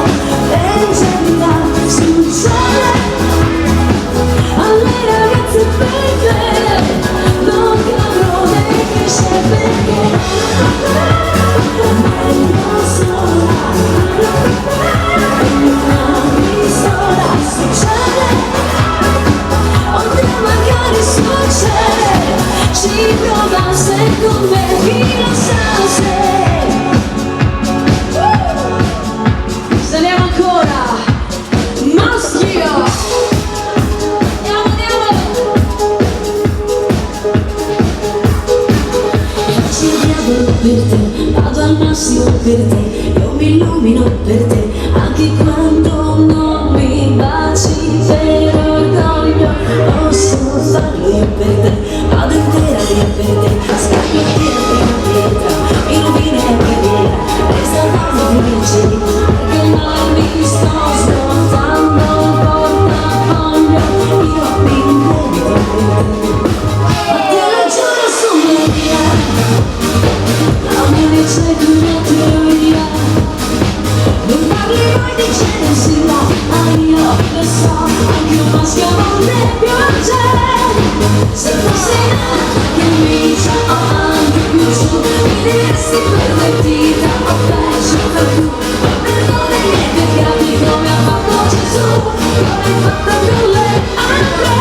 Per ingenuità succede. A lei ragazza per bene, non cadrò nei cliché, perché meglio sola. Una pistola succede. Oddio, magari succede. Ci prova secondo me, chi lo sa se. Saliamo ancora. Maschio. Andiamo. Faccio il diavolo per te, vado al massimo per te, io mi illumino per te, anche quando non mi baci per orgoglio, posso farlo io per te, vado intera via per te, scappo intera prima pietra, mi rovini anche via, resta quando ti vinci, perché ormai mi sto smontando il portafoglio, io mi indebito per te, ma te lo giuro su Maria. L'amore c'è di una teoria, non parli mai di gelosia, ma io lo so, anche un maschio a volte piange. Se fossi nata che mi sa avanti più su, mi diresti pervertita o peggio per tu. Ma perdona i miei peccati come ha fatto Gesù, come hai fatto con lei anche.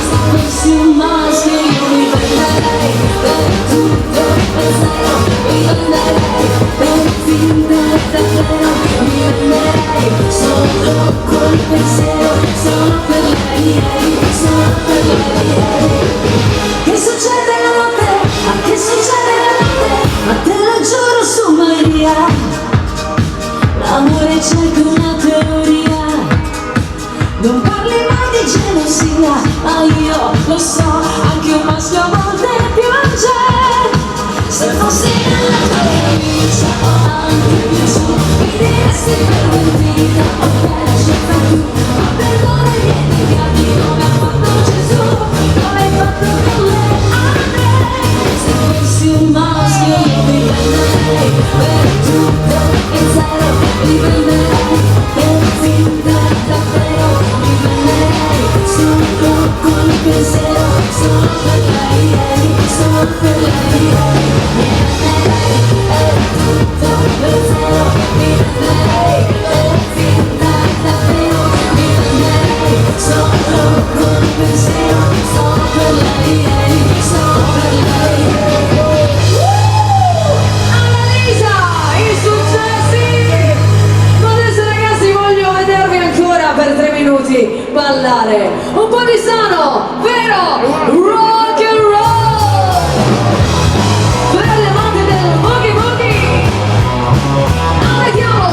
Se fossi un maschio io mi prenderei per tutto per zero, mi venderei per finta davvero, mi venderei solo col pensiero, solo per lei, solo per lei. Che succede la notte? Ma che succede la notte? Ma te lo giuro su Maria, l'amore c'è con una teoria, non parli mai di gelosia, ma io lo so, anche un maschio a volte piange. Se fossi nella tua vita, anche più sei pervertita, ma bella scelta tu. Ma perdona i miei peccati come ha fatto Gesù, come hai fatto con le altre. Se fossi un maschio io mi prenderei per tutto e zero, mi prenderei per finta, davvero mi prenderei solo col pensiero, solo per lei, solo per lei, mi prenderei per tutto per zero, mi prenderei per finta, davvero mi prenderei solo col pensiero, solo per lei, solo per lei. Annalisa, i successi! Ma adesso ragazzi voglio vedervi ancora per 3 minuti ballare un po' di sano, vero? Rock and roll! Per le amanti del boogie boogie! Andiamo!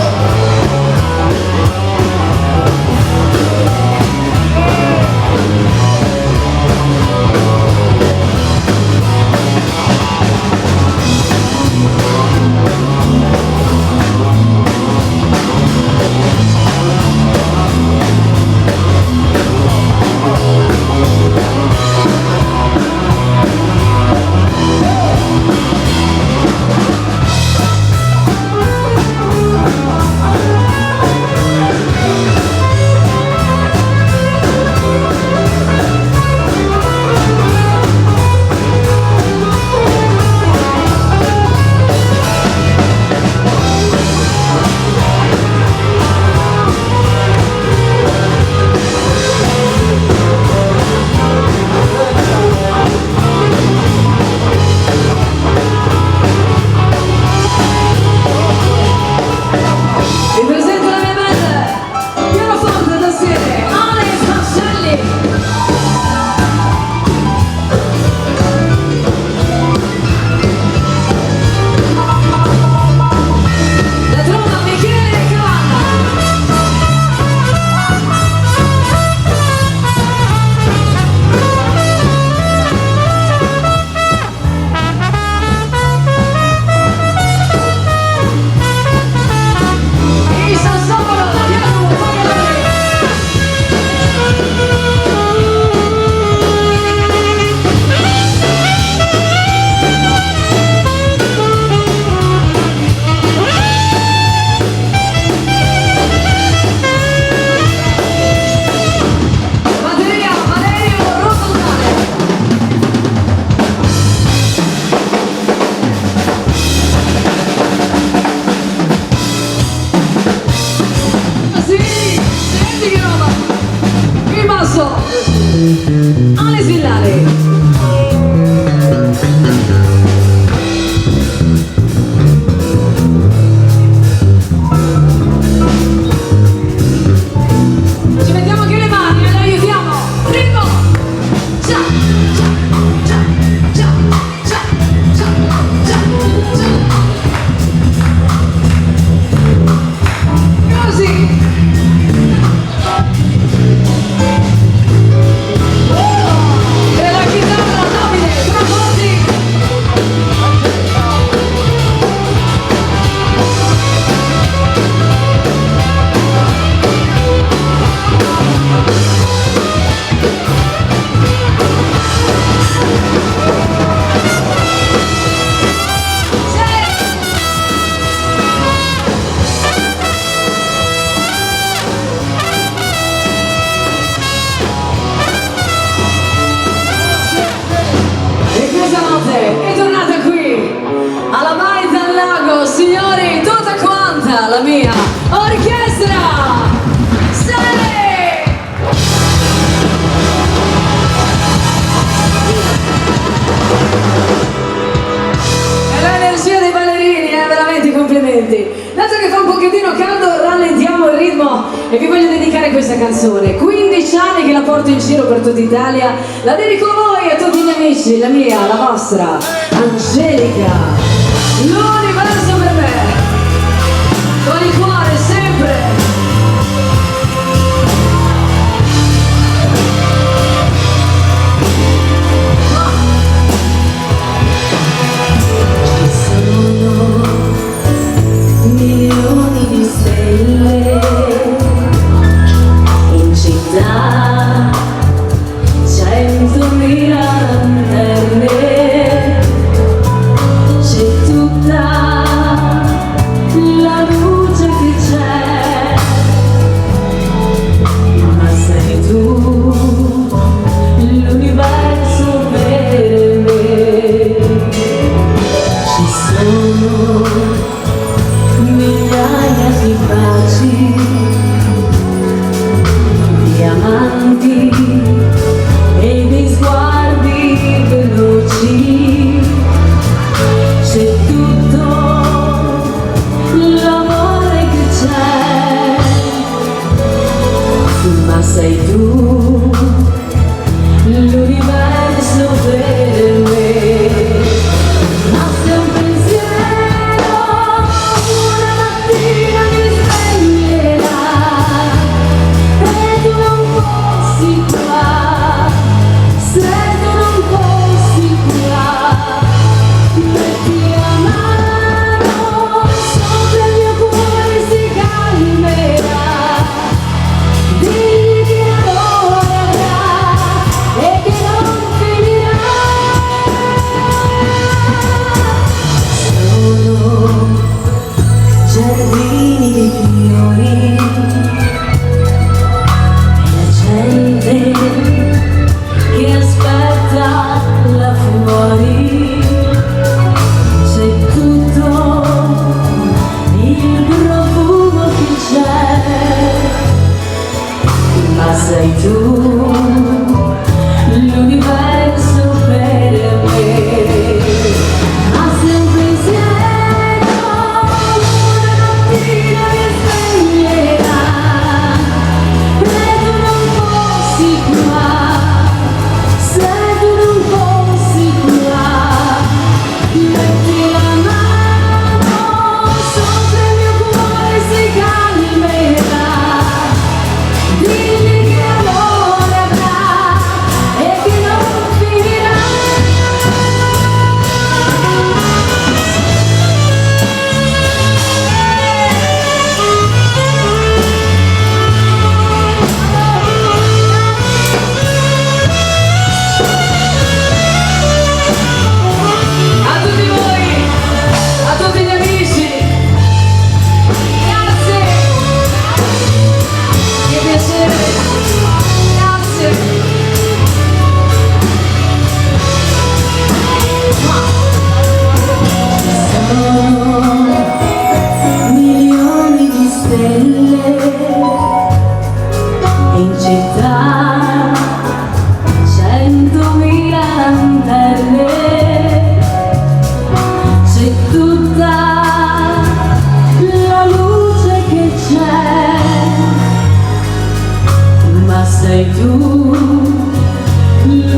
Vi presento la mia band, pianoforte da sede, Alex Marcelli. La tromba Michele Cavanna. Il sassofono, Jacopo Fagalari. Batteria, Valerio Rotondale. Sì, senti che roba! Il basso! Ale Villari! Ci mettiamo anche le mani e le aiutiamo! Ritmo! Ciao! Ciao! Ciao! Ciao! Ciao! Ciao! Ciao! Così! E la chitarra Davide Tramonti. E questa notte è tornata qui alla Mai dal Lago, signori, tutta quanta la mia orchestra! Sale! E l'energia dei ballerini, veramente complimenti. Dato che fa un pochettino caldo, rallentiamo il ritmo e vi voglio dedicare questa canzone. 15 anni che la porto in giro per tutta Italia, la dedico a voi e a tutti gli amici, la mia, la vostra, Angelica. L'universo per me, con il cuore sempre. Milioni di stelle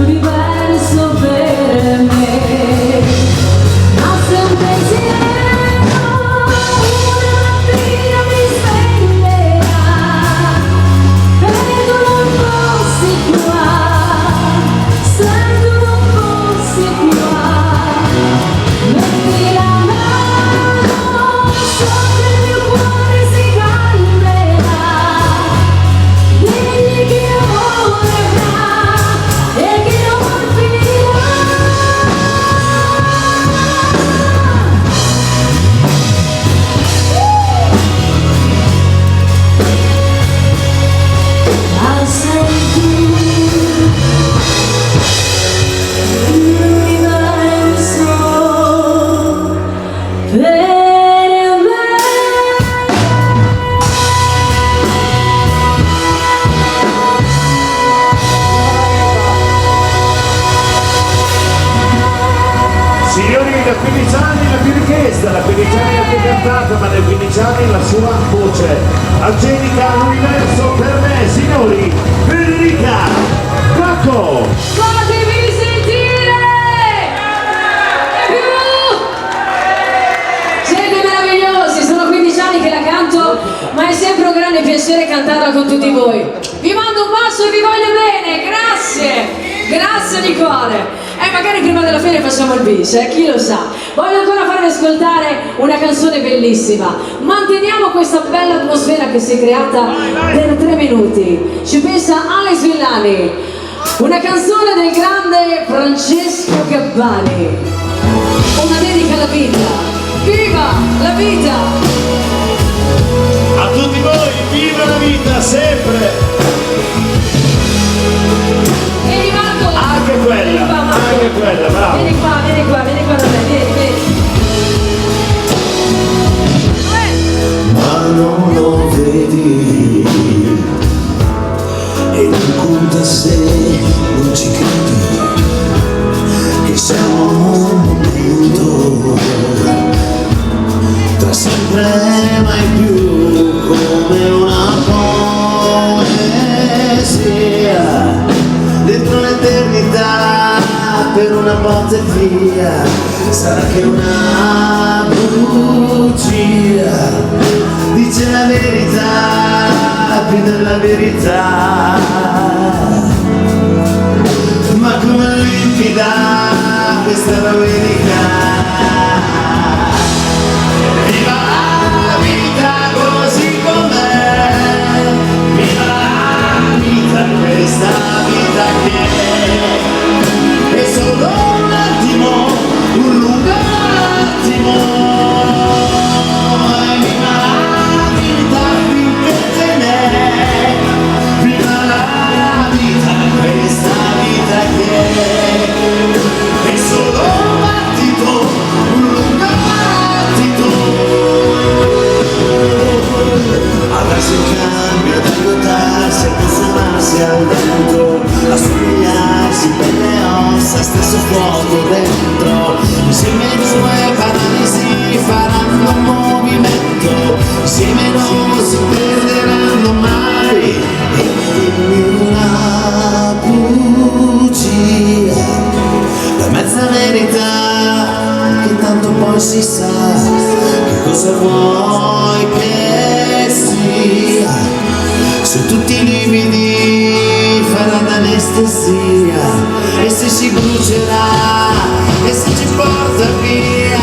l'universo per me. Ma se un pensiero una mattina mi sveglierà, vedo non fossi qua, sento non fossi qua, metti la mano sopra il mio cuore si calmerà, digli che amore avrà e che non finirà. Al l'universo per me. Signori, da 15 anni la più richiesta, da 15 anni la più cantata, ma da 15 anni la sua voce. Angelica, l'universo per me, signori, Federica Bacco! Fatemi sentire! Siete meravigliosi, sono 15 anni che la canto, ma è sempre un grande piacere cantarla con tutti voi. Vi mando un bacio e vi voglio bene, grazie! Grazie di cuore! E magari prima della fine facciamo il bis, chi lo sa. Voglio ancora farvi ascoltare una canzone bellissima. Manteniamo questa bella atmosfera che si è creata per 3 minuti. Ci pensa Alex Villani. Una canzone del grande Francesco Gabbani. Una dedica alla vita. Viva la vita! A tutti voi, viva la vita sempre! Vieni Marco! Anche Vieni qua, quella, Marco. anche quella, bravo! Vieni qua da me, vieni. Ma non lo vedi e non conta se non ci credi che siamo un momento tra sempre mai più come una poesia dentro l'eternità per una botta e via sarà che una bugia dice la verità più della verità ma come limpida questa domenica viva la vita così com'è viva la vita questa vita che è solo un attimo un lungo attimo e viva la vita finché ce n'è viva la vita questa vita che è solo un battito un lungo battito avrasi in cambio ad aiutarsi a consumarsi al vento a somigliarsi per le ossa stesso fuoco dentro insieme ai due paralisi faranno movimento insieme non si perderanno mai e dimmi una bugia la mezza verità che tanto poi si sa che cosa vuoi che sia su tutti i lividi farà d'anestesia e se si brucerà e se ci porta via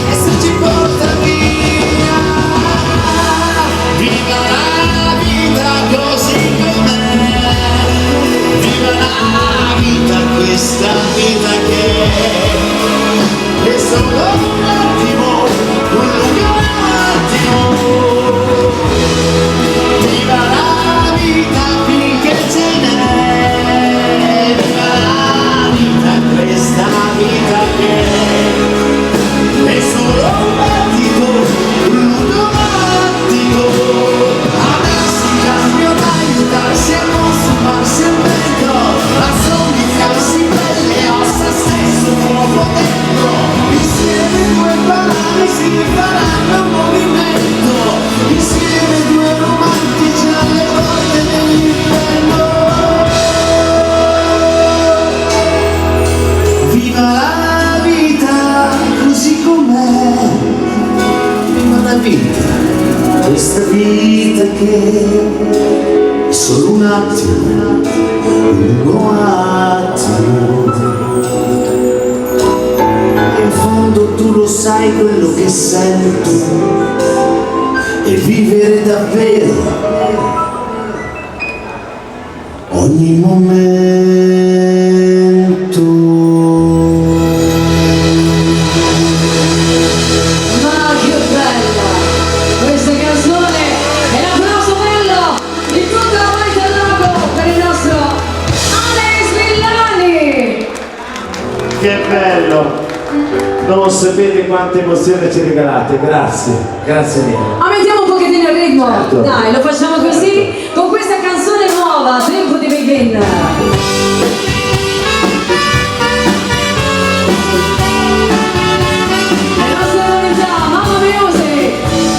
e se ci porta via viva la vita così com'è viva la vita questa vita che è solo un attimo un lungo attimo viva la vita finché ce n'è viva la vita questa vita che è solo un battito un lungo battito adesso in cambio ad aiutarsi a consumarsi al vento a somigliarsi per le ossa è solo un attimo, lungo attimo. In fondo tu lo sai quello che sento, e vivere davvero ogni momento. Ma che bella questa canzone, e un applauso bello di tutta la Valle del Lago per il nostro Alex Villani. Che bello! Non sapete quante emozioni ci regalate, grazie, grazie mille. Aumentiamo un pochettino il ritmo, Certo. dai, lo facciamo così con questa canzone nuova, Tempo di Begin. Le nostre novità, Mamma Music,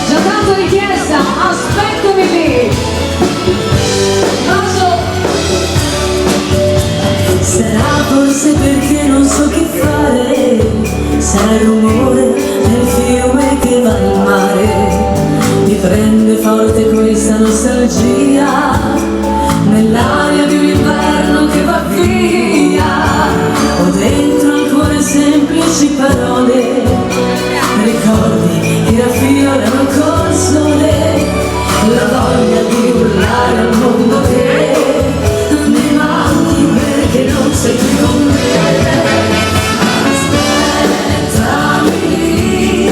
già tanto richiesta, aspettami lì. Bacio. Sarà forse perché non so che fare, sarà il rumore del fiume che va al mare, mi prende forte questa nostalgia, nell'aria di un inverno che va via, ho dentro al cuore semplici parole, ricordi che raffiorano col sole, la voglia di urlare al mondo che mi manchi perché non sei più con me. Aspettami lì,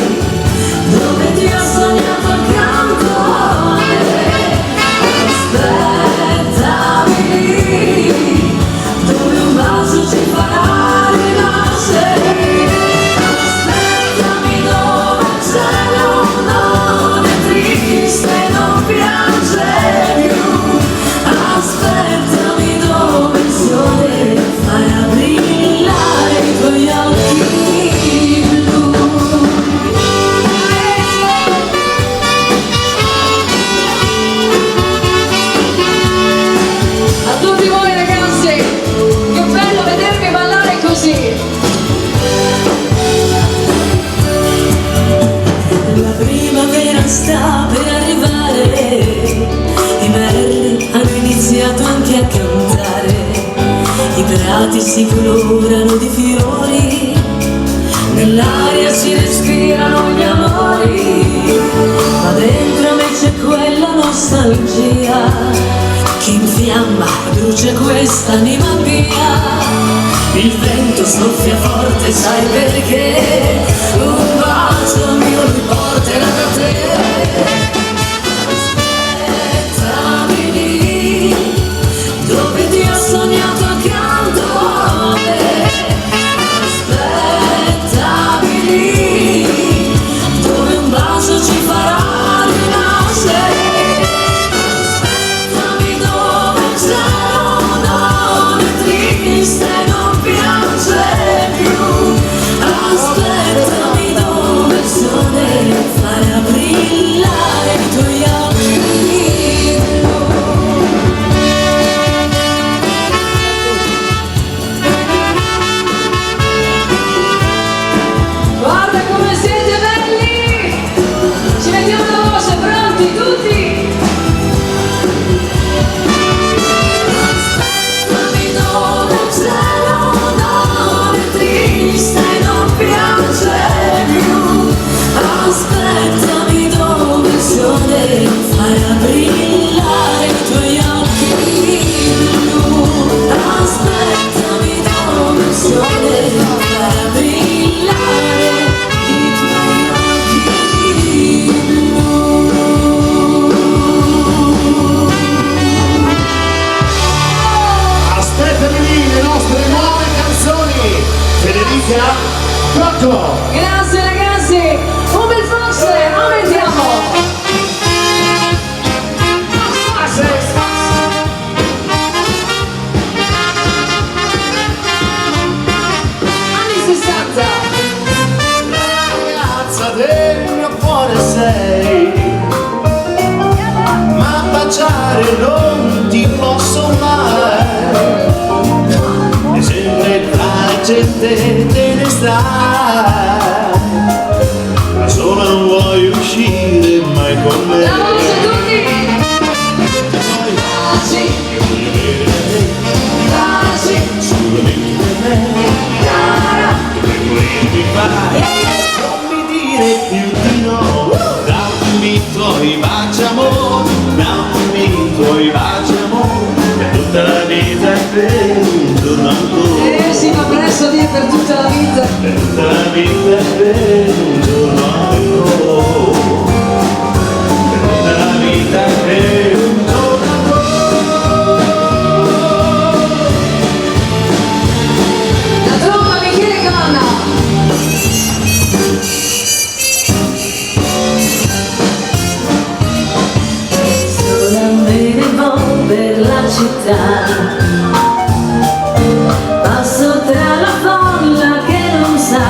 dove ti ho sognato accanto a me. Aspettami lì, dove un bacio ci farà rinascere. Aspettami dove il cielo non è triste, non piange più. Aspettami dove il sole farà brillare i tuoi occhi blu. A tutti voi ragazzi, che bello vedervi ballare così. La primavera sta per arrivare, i merli hanno iniziato anche a cantare, i prati si colorano di fiori, nell'aria si respirano gli amori, ma dentro a me c'è quella nostalgia che infiamma e brucia quest'anima mia. Il vento soffia forte, sai perché? Un bacio mio mi porterà da te. Aspettami lì, dove ti ho sognato accanto a me. Aspettami lì, dove un bacio ci farà rinascere. Aspettami dove il cielo non è triste, non piange più. Aspettami dove il sole farà brillare i tuoi occhi blu. Guarda come siete belli! Ci mettiamo la voce, pronti tutti? Aspettami dove il cielo non è triste, non piange più. Aspettami dove il sole farà brillare i tuoi occhi blu. Aspettami dove il sole farà brillare i tuoi occhi blu. Aspettami lì le nostre nuove canzoni. Federica Cocco. Grazie ragazzi, un bel forse, aumentiamo! Anni 60! Ragazza del mio cuore sei, ma baciare non ti posso mai, e sempre tra la gente te ne stai, da sola non vuoi uscire mai con me. La voce tutti! poi baciamo per tutta la vita e per un giorno ancora. Si va presto dire per tutta la vita. Per tutta la vita e per un giorno ancora. Per tutta la vita e per un giorno ancora. La tromba Michele Cavanna. Sola me ne vo' per la città, passo tra la folla che non sa,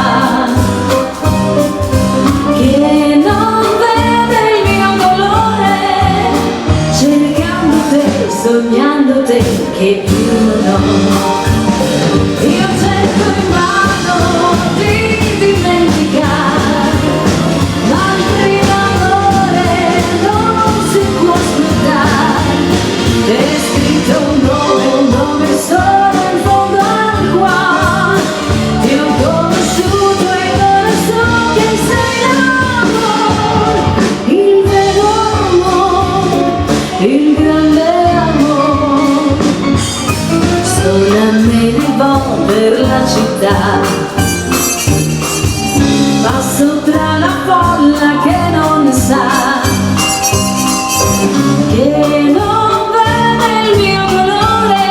che non vede il mio dolore, cercando te, sognando te, che più non ho. Io cerco in vano di dimenticare, ma il primo amore non si può aspettare. È scritto un nome solo in fondo al cuore. Ti ho conosciuto e ora so che sei l'amore, il vero amore, il grande amore. Sola me ne vo' per la città, passo tra la folla che non sa, che non vede il mio dolore,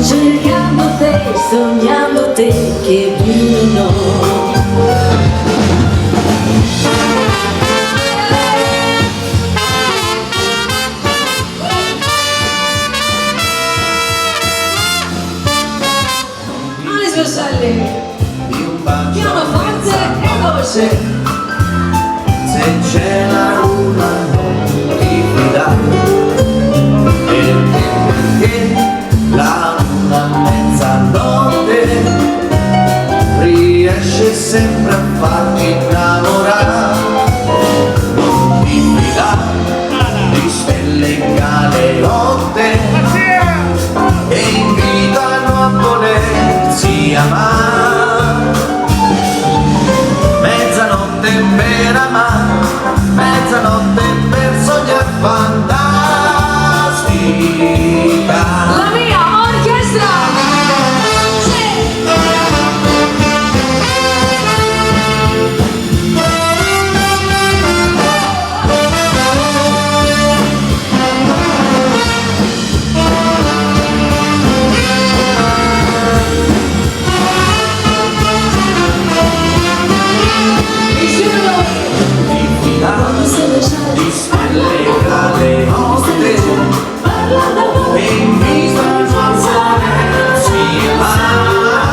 cercando te, sognando te, che più non ho. Alice Verselli. Di un bacio Pianoforte e voce. se c'è la luna non ti fidare, perché la luna a mezzanotte riesce sempre a farti innamorare. Non ti fidare di stelle in galeotte che invitano a volersi amare. Mezzanotte per amare, mezzanotte per sognare fantastica. La mia orchestra. Di stelle cade notte e invitano a volersi amare.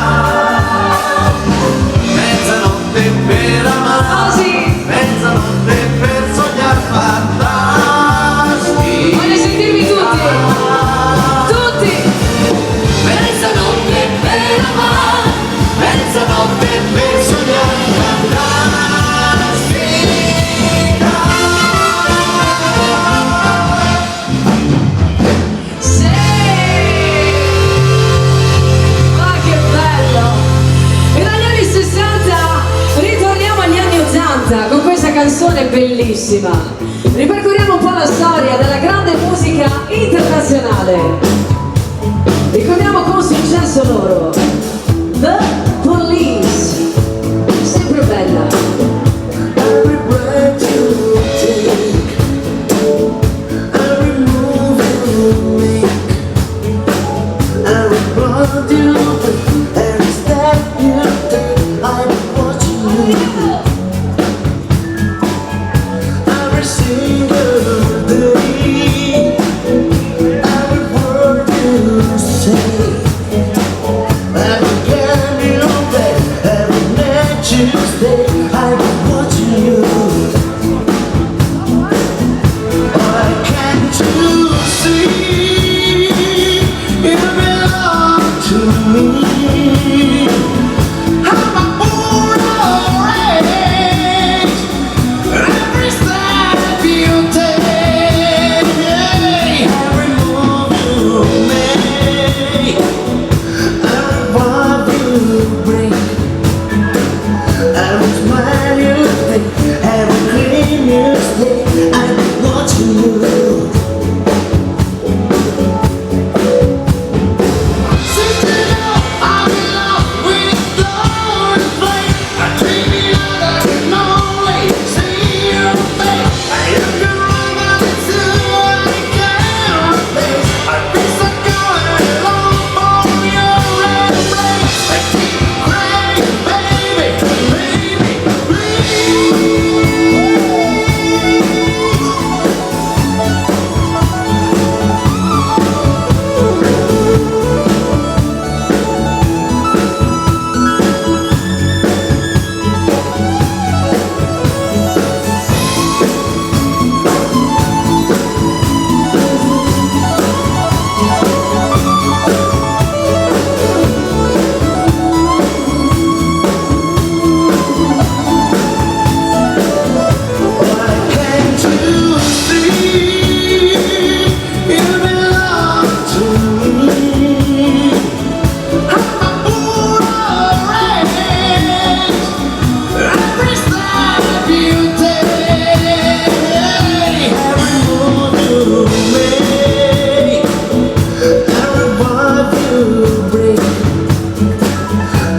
Mezzanotte per amare, Così. mezzanotte per sognare fantastica. Voglio sentirvi tutti. Tutti. Mezzanotte per amare, mezzanotte per sognare fantastica. Sì. Ma che bello. E dagli anni 60 ritorniamo agli anni 80 con questa canzone bellissima. Ripercorriamo un po' la storia della grande musica internazionale. Ricordiamo con successo loro The Police. Sempre bella. Every breath you take, every move you make, every blood you breathe, every step you take, I'm watching you. Every single day, every word you say, every game you play, every night you stay, I'm watching you. Why can't you see you belong to me? I'm a born already. Every step you take, every move you make, every word you break, every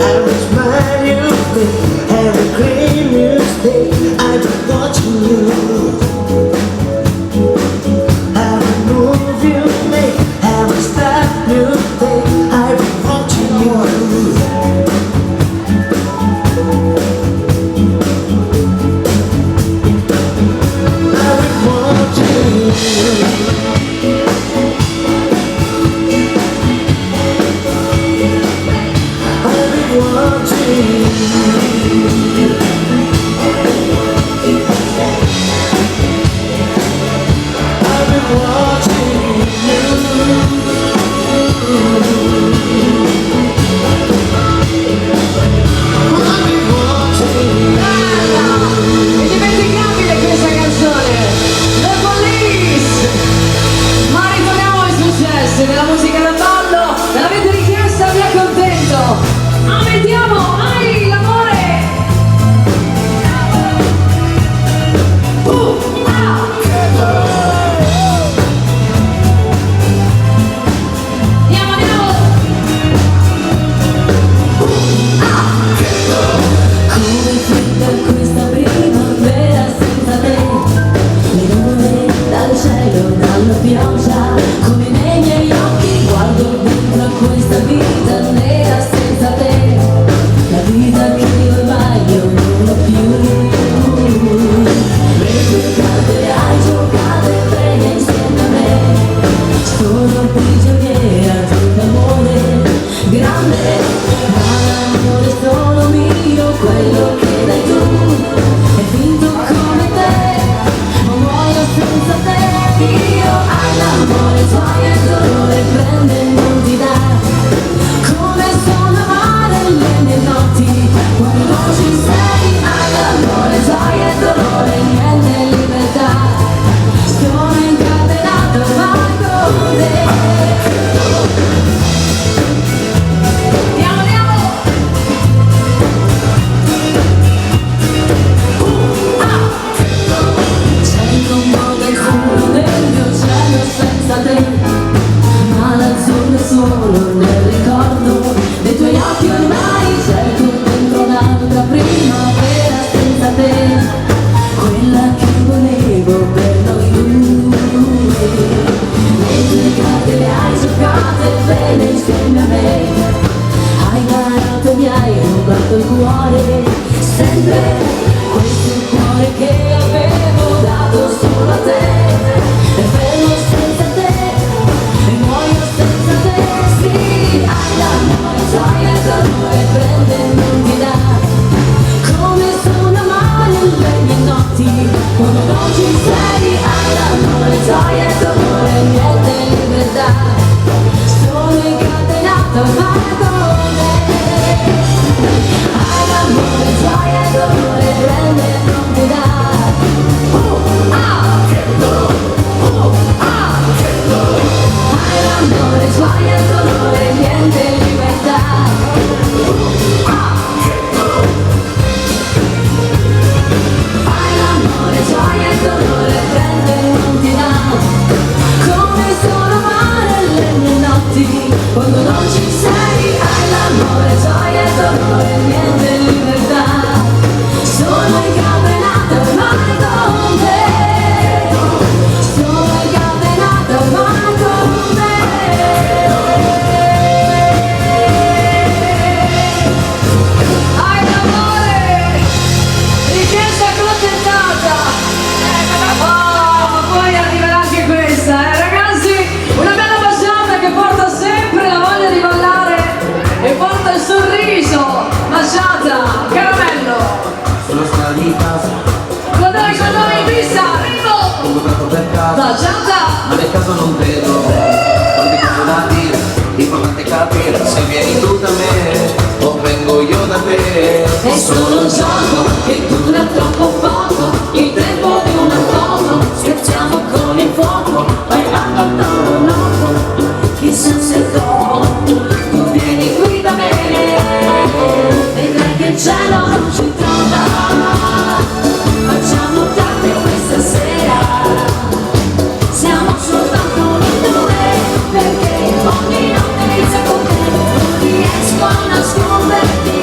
Every smile you make, every dream you stay, I've been watching you. Every move you make, every step you take, I've been watching you. I've been watching you. Indimenticabile questa canzone, The Police. Ma ritorniamo ai successi della musica da ballo. Me l'avete richiesta, vi accontento. Aumentiamo, ai l'amore. Andiamo. Come fredda questa primavera senza te, le nuvole dal cielo, dalla pioggia, come nei miei occhi guardo dentro a questa vita nera senza te, la vita che ormai io non ho più. Le tue carte hai giocate bene insieme a me, sono prigioniera di un amore grande, ma l'amore solo mio, quello che dai tu, è finto come te, ma muoio senza te. Io hai l'amore, gioia e dolore, prende e non ti dà, come sono amare le mie notti, quando non ci sei. Hai l'amore, gioia e dolore, niente libertà, sono incatenato ormai con te. C'è un po' del fumo nel mio cielo senza te, ma l'azzurro è solo nel ricordo dei tuoi occhi ormai. Cerco dentro un'altra primavera senza te, quella che volevo per noi due. Le tue carte le hai giocate bene insieme a me, hai barato e mi hai rubato il cuore, sempre questo cuore che avevo dato solo a te, è fermo senza te e muoio senza te. Sì, hai l'amore, gioia e dolore, prende e non ti dà, come sono amare le mie notti, quando non ci sei. Hai l'amore, gioia e dolore, niente libertà, sono incatenata ormai con te. Hai l'amore, gioia e dolore, prende e non ti dà. Hai l'amore, gioia e dolore, niente libertà. Hai l'amore, gioia e dolore, prende e non ti dà, come sono amare le mie notti, quando non ci sei. Hai l'amore, gioia e dolore, niente libertà, sono incatenata ormai con te, sono incatenata ormai con te. Hai l'amore, richiesta accontentata. Oh, poi arriverà anche questa, ragazzi, una bella baciata che porta sempre la voglia di ballare e porta il sorriso. Baciata, caramello. Sono salita, Con noi, pista, arrivo. ho giocato per caso, Baciata. ma nel caso non vedo quante cose da dire, l'importante è capire se vieni tu da me o vengo io da te. È solo un gioco che dura troppo poco, il tempo di una foto, scherziamo con il fuoco, vai noto, chissà se dopo tu vieni qui da me, vedrai che il cielo non ci trova, facciamo tardi questa sera, siamo soltanto noi due, perché ogni notte inizia con te, non riesco a nasconderti.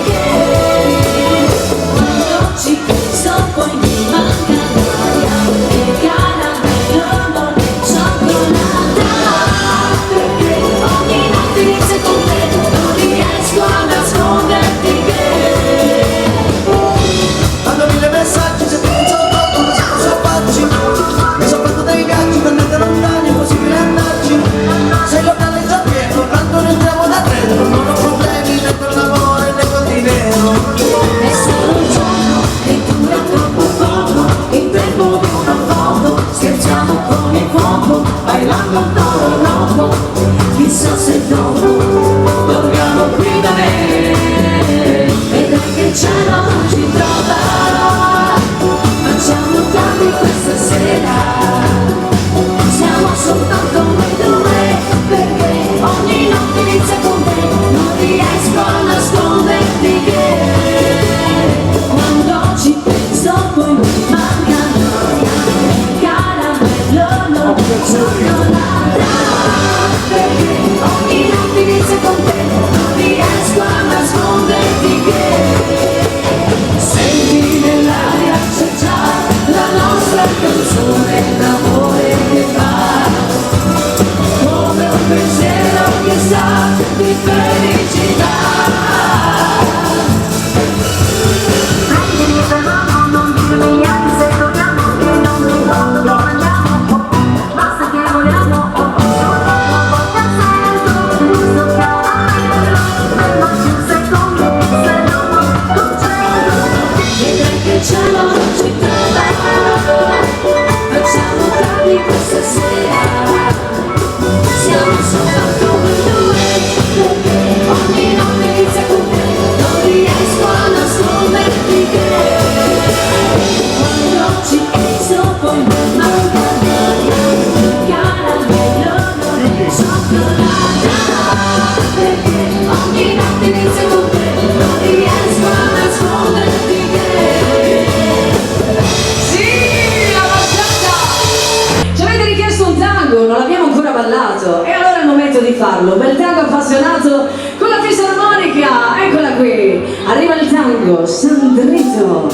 qui, arriva il tango Sandrito.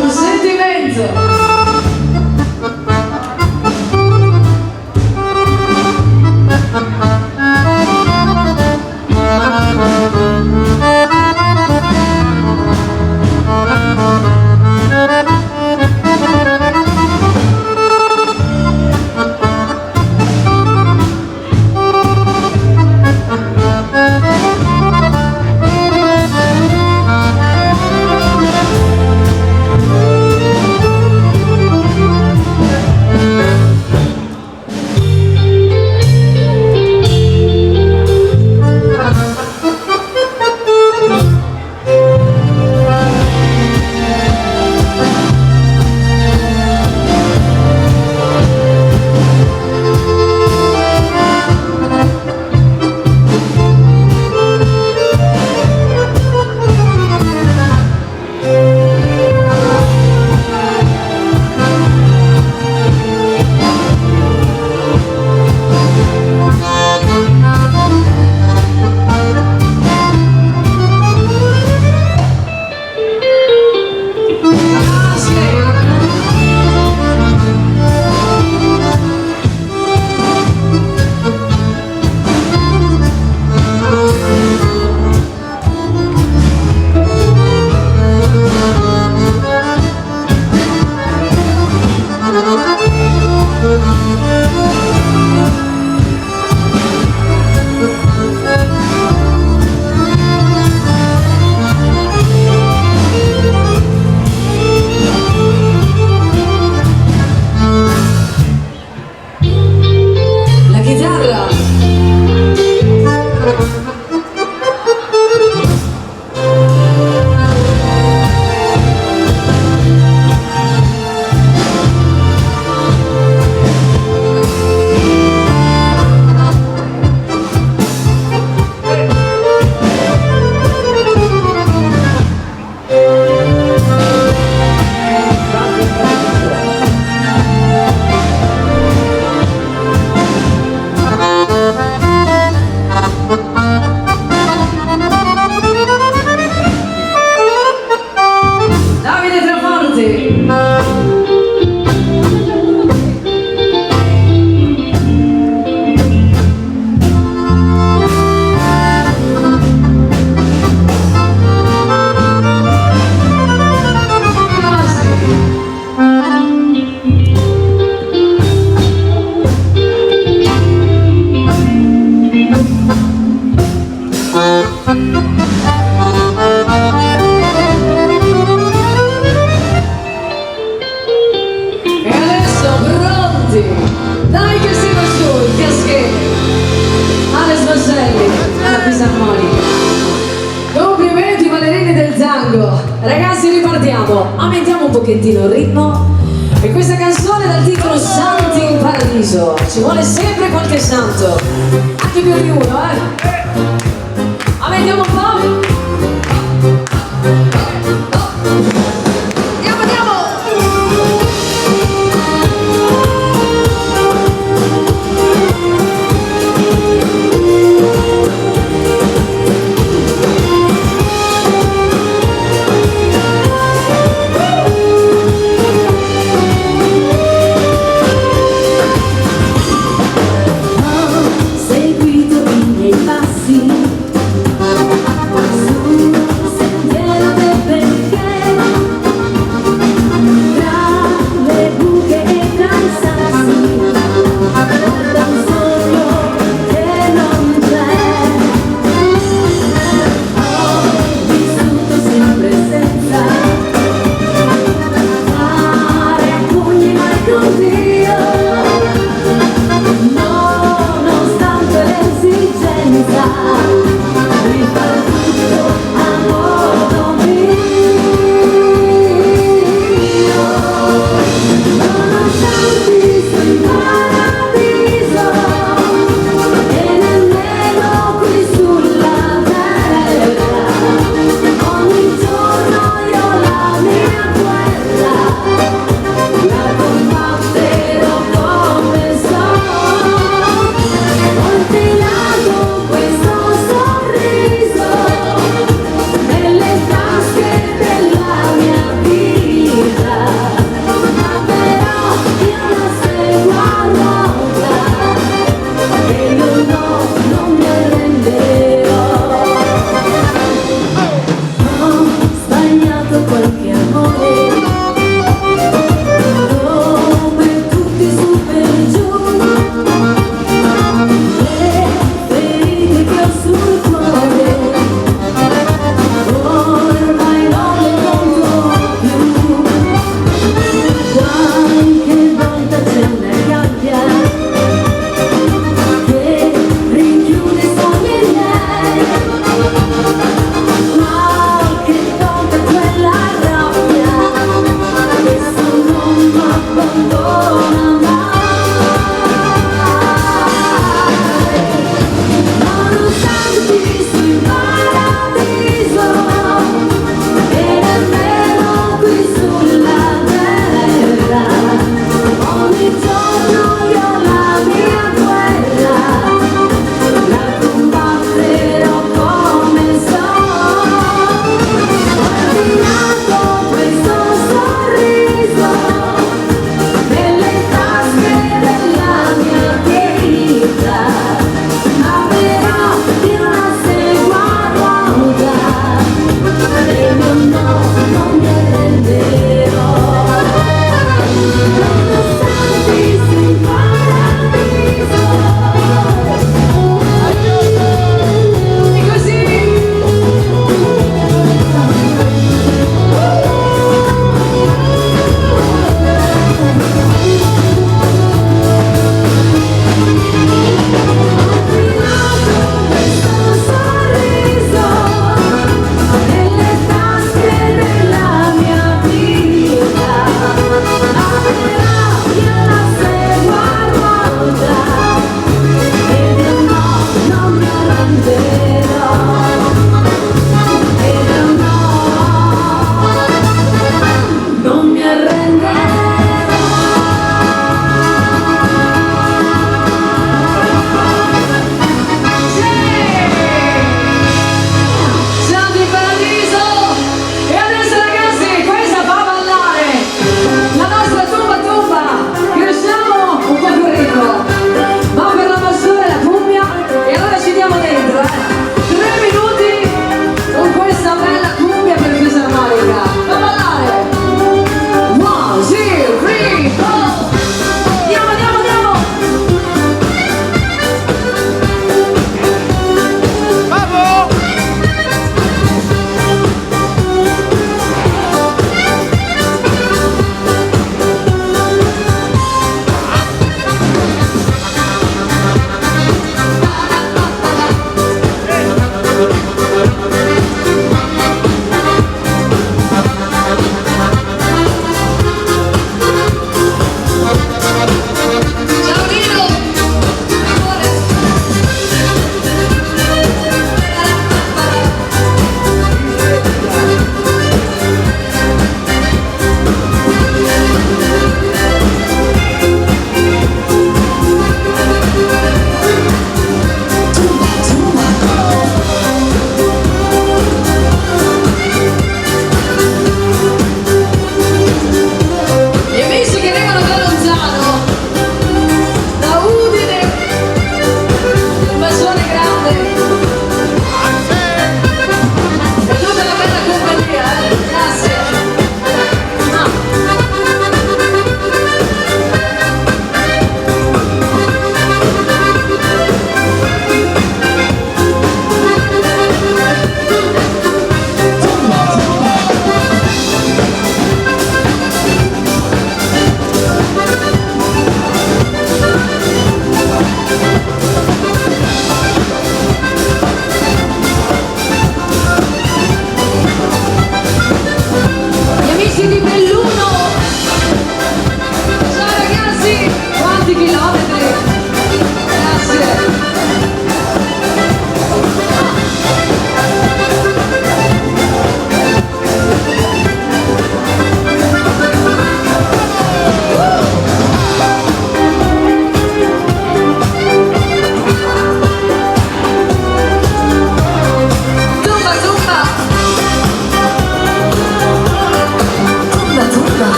Un sentimento. Ragazzi, ripartiamo, aumentiamo un pochettino il ritmo. E questa canzone dal titolo Santi in Paradiso. Ci vuole sempre qualche santo, anche più di uno, aumentiamo un po'. Andiamo, andiamo. Seguito i miei passi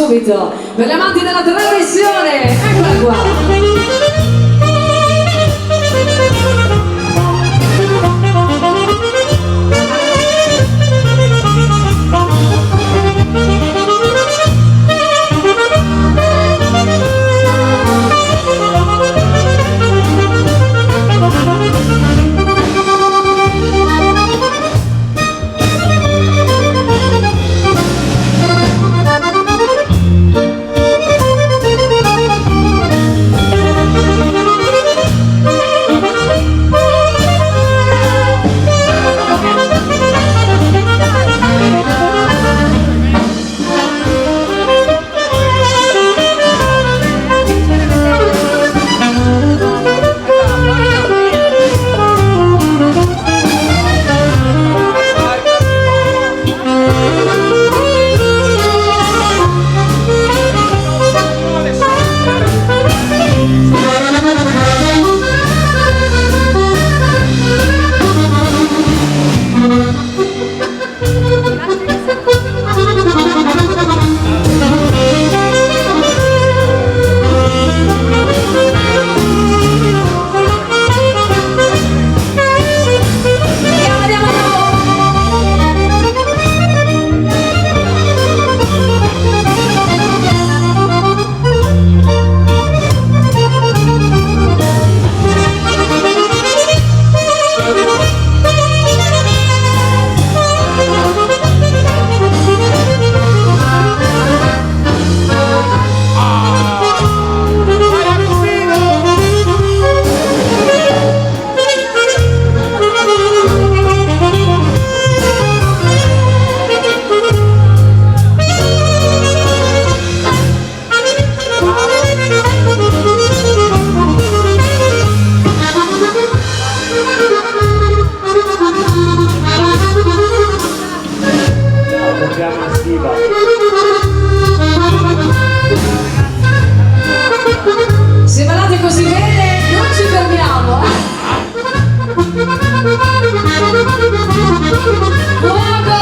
subito per gli amanti della trasmissione, eccola qua. Se ballate così bene non ci fermiamo. Fuoco!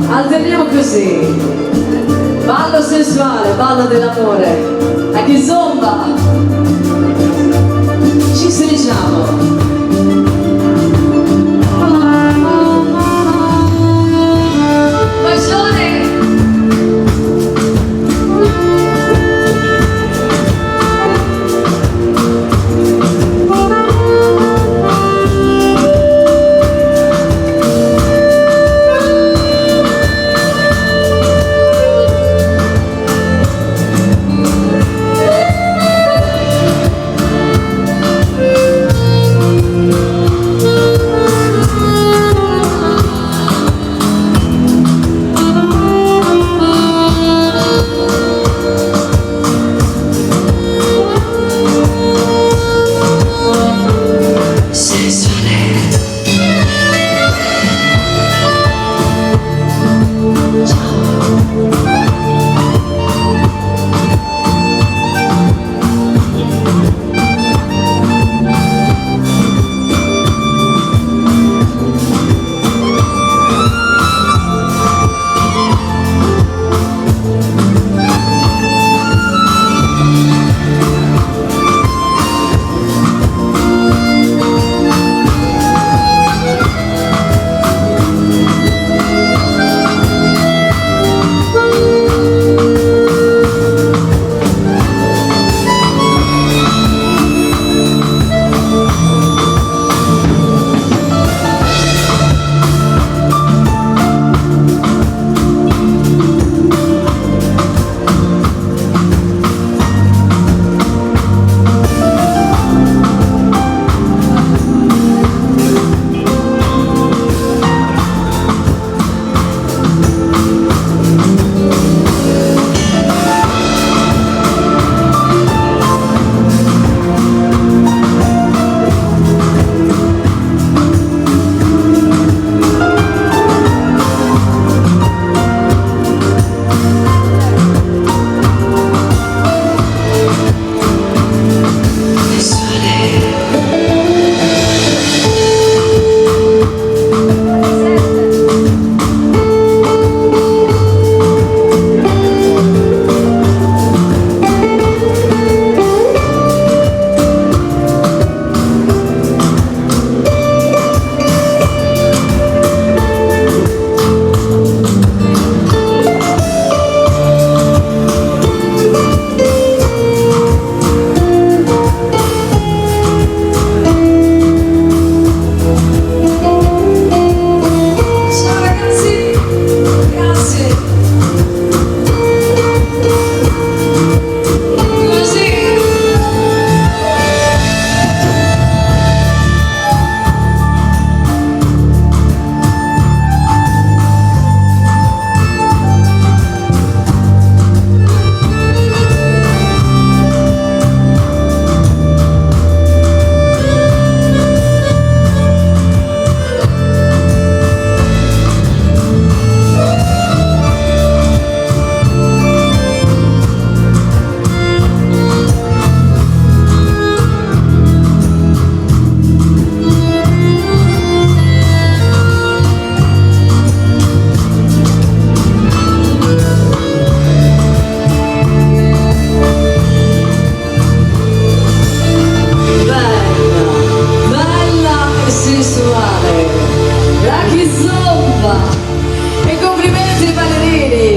alterniamo così. Ballo sensuale, ballo dell'amore. A Kizomba ci stringiamo.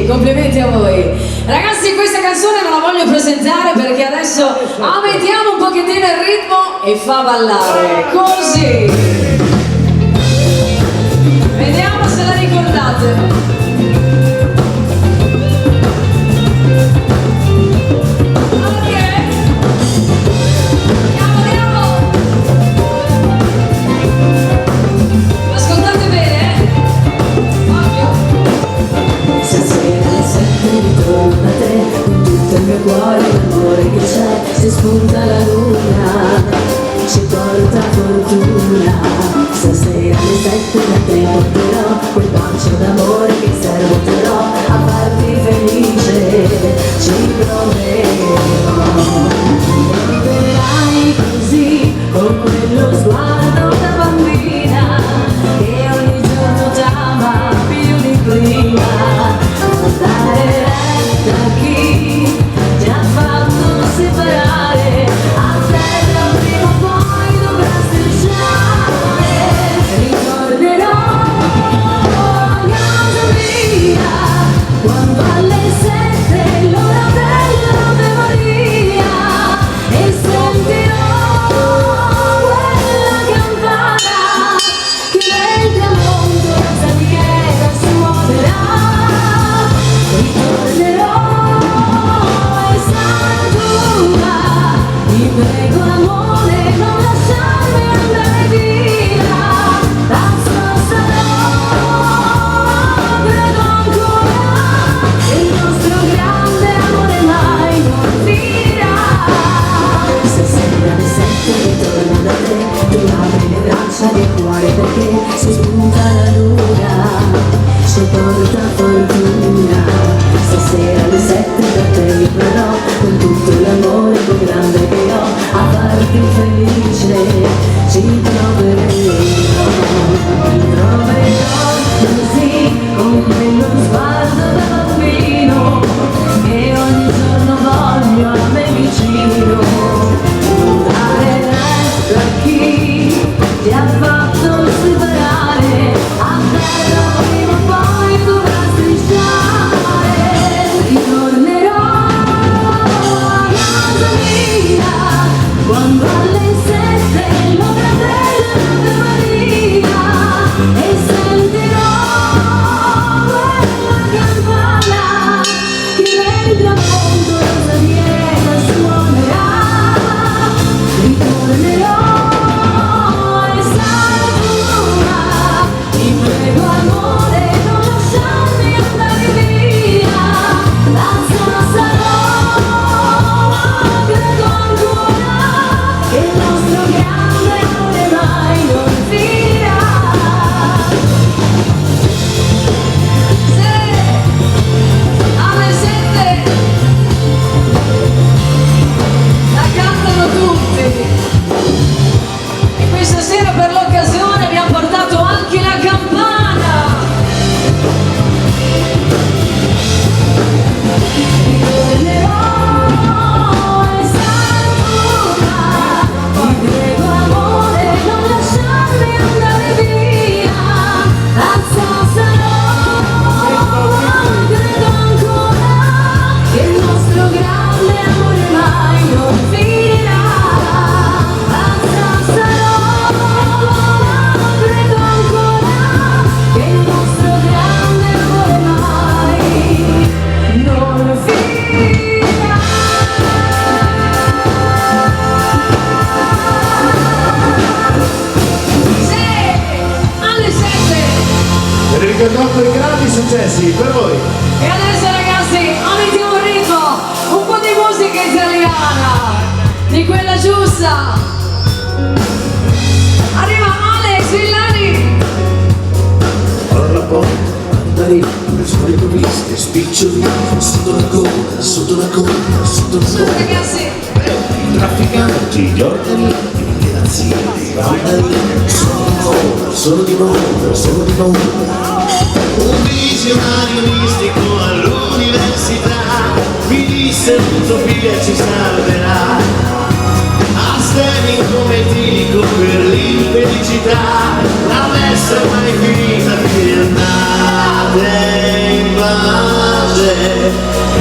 Complimenti a voi. Ragazzi, questa canzone non la voglio presentare perché adesso aumentiamo un pochettino il ritmo e fa ballare. Così. Vediamo se la ricordate. Cuore l'amore che c'è, se spunta la luna ci porta fortuna. Stasera alle 7 da te porterò quel bacio d'amore che servoterò a farti felice, ci proverò. Vedrai così con quello sguardo da bambina che ogni giorno t'ama più di prima. quando alle 7 l'ora dell'Ave Maria e sentirò quella campana che nel tramonto la sabiera suonerà. Ritornerò e sarai tua, ti prego amore non lasciarmi andare via, tanto sarò, credo ancora che il nostro grande amore mai non finirà. Stasera alle 7 ritorno da te, tu apri le braccia del cuore perché si spunta la luna, ci porta fortuna. Stasera alle 7 da te io verrò con tutto l'amore più grande che ho a farti felice, ci troveremo, mi troverò così con quello sguardo da bambino che ogni giorno voglio a me vicino, dare retta a chi ti ha fatto separare, a terra prima o poi dovrà strisciare. Ritornerò a casa mia quando alle 7 l'ora dell'Ave Maria e sentirò quella campana che nel tramonto la sabiera suonerà. Ritornerò e sarai tua, ti prego amore non lasciarmi andare via, tanto sarò, credo ancora che il nostro grande amore mai non finirà. Sì, alle 7 la cantano tutti e questa sera per l'occasione abbiamo portato anche la campana. Ritornerò e sarai tua, ti prego amore non lasciarmi andare via, tanto sarò, credo ancora che il nostro grande amore mai non finirà, tanto sarò, credo ancora che il nostro grande amore mai non finirà. Sì, alle 7. E ricordando i grandi successi per voi. E adesso ragazzi aumentiamo il ritmo, un po' di musica italiana, di quella giusta. Arriva Alex Villani. Alla porta, andare per sulle provviste, spiccioli sotto la coda, sotto la coda, sotto la Su coda. ragazzi. I trafficanti, gli organi, le nazioni, i vandali, sono di moda, sono di moda. Un visionario mistico all'università mi disse l'utopia ci salverà. Astemi come etilico per l'infelicità, la messa è mai finita che andate in pace,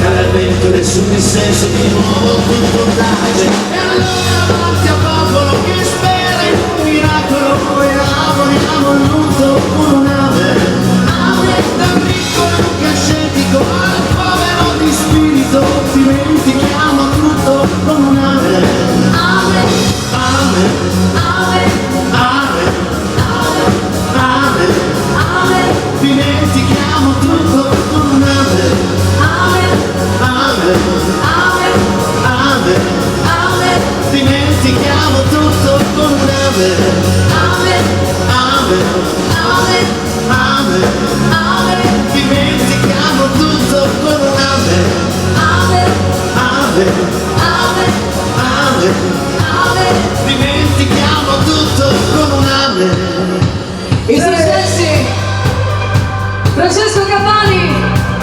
cara il vento del suo dissenso di nuovo tutto tace. E allora avanti a popolo che spera in un miracolo e lavoriamo il lutto con un'ave, dal ricco e Luca scettico al povero di spirito, dimentichiamo tutto con un'ave. Amen, amen, amen, amen, amen, amen, dimentichiamo tutto con un'ave. Amen, amen, amen, amen, amen, dimentichiamo tutto con un'ave. Amen, amen, amen, amen, amen, dimentichiamo tutto con un'ave. Amen, amen, amen, amen, amen, dimentichiamo tutto con un'ave. I successi. Francesco Cappani,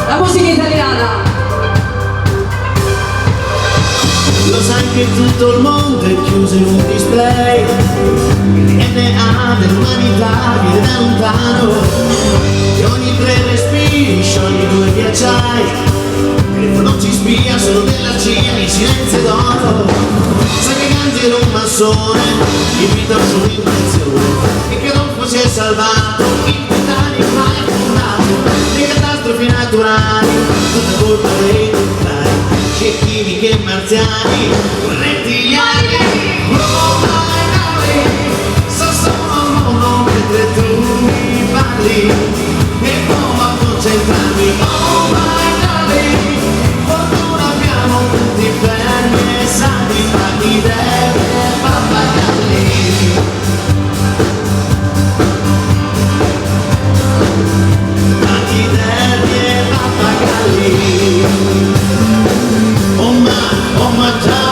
la musica italiana. Lo sai che tutto il mondo è chiuso in un display, il DNA dell'umanità viene da lontano, che ogni tre respiri sciogli due ghiacciai. c'hai, il telefono ci spia, solo della CIA in silenzio d'oro. Sai che Angelo un massone, invita a sua invenzione, e che Rodolfo si è salvato, il Titanic mai affondato, le catastrofi naturali, tutta colpa dei tentari, chimiche e marziani, rettiliani. Oh my darling, so solo al mondo mentre tu mi parli e provo a concentrarmi. Oh my darling, fortuna abbiamo tutti fermi e sani, tachidermi e pappagalli. Tachidermi e pappagalli. Oh my darling.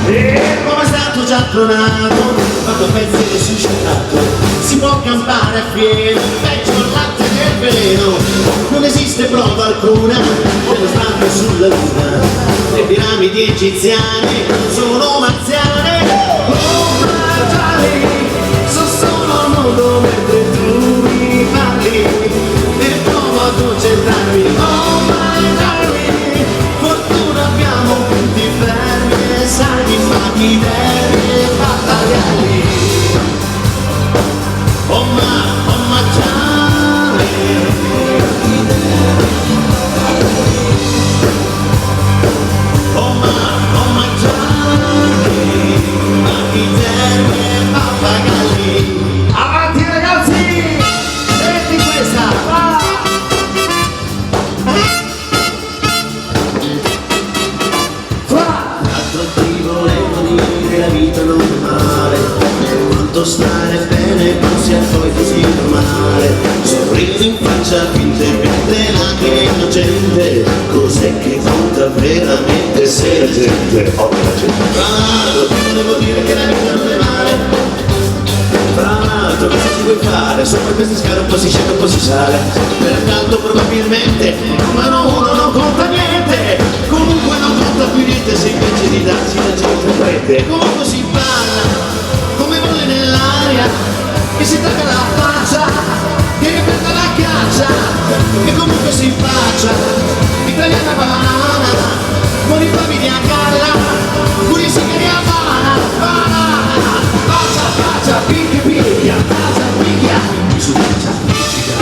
E come è stato già clonato, fatto a pezzi e suscitato, si può campare a pieno, peggio il latte del veleno. Non esiste prova alcuna dello sbarco sulla luna, le piramidi egiziane sono marziane. Oh my darling, so solo al mondo mentre tu mi parli e provo a concentrarmi. Oh my darling, fortuna abbiamo punti fermi e sani, tachidermi e pappagalli. Oh my darling, oh my darling, tachidermi e pappagalli. Avanti ragazzi! Senti questa, va! L'altro ti volevo dire, la vita non è male, quanto stare bene non sia poi così normale. Sorriso in faccia, finte piante, lacrime innocente, cos'è che conta veramente se la gente odia la gente? Tra l'altro ti volevo dire che la vita non è male. Tra l'altro cosa ci vuoi fare? Sopra queste scale un po' si scende, un po' si sale. Pertanto probabilmente numero uno non conta niente. Comunque non conta più niente se invece di darsi la gente prende. Comunque si parla come bolle nell'aria, che si taglia la faccia, che perde la caccia, che comunque si faccia. Italiana banana, con i famigli a galla, con i sigari a banana, faccia, faccia, picchia, picchia, faccia, picchia, mi sono già appiccica,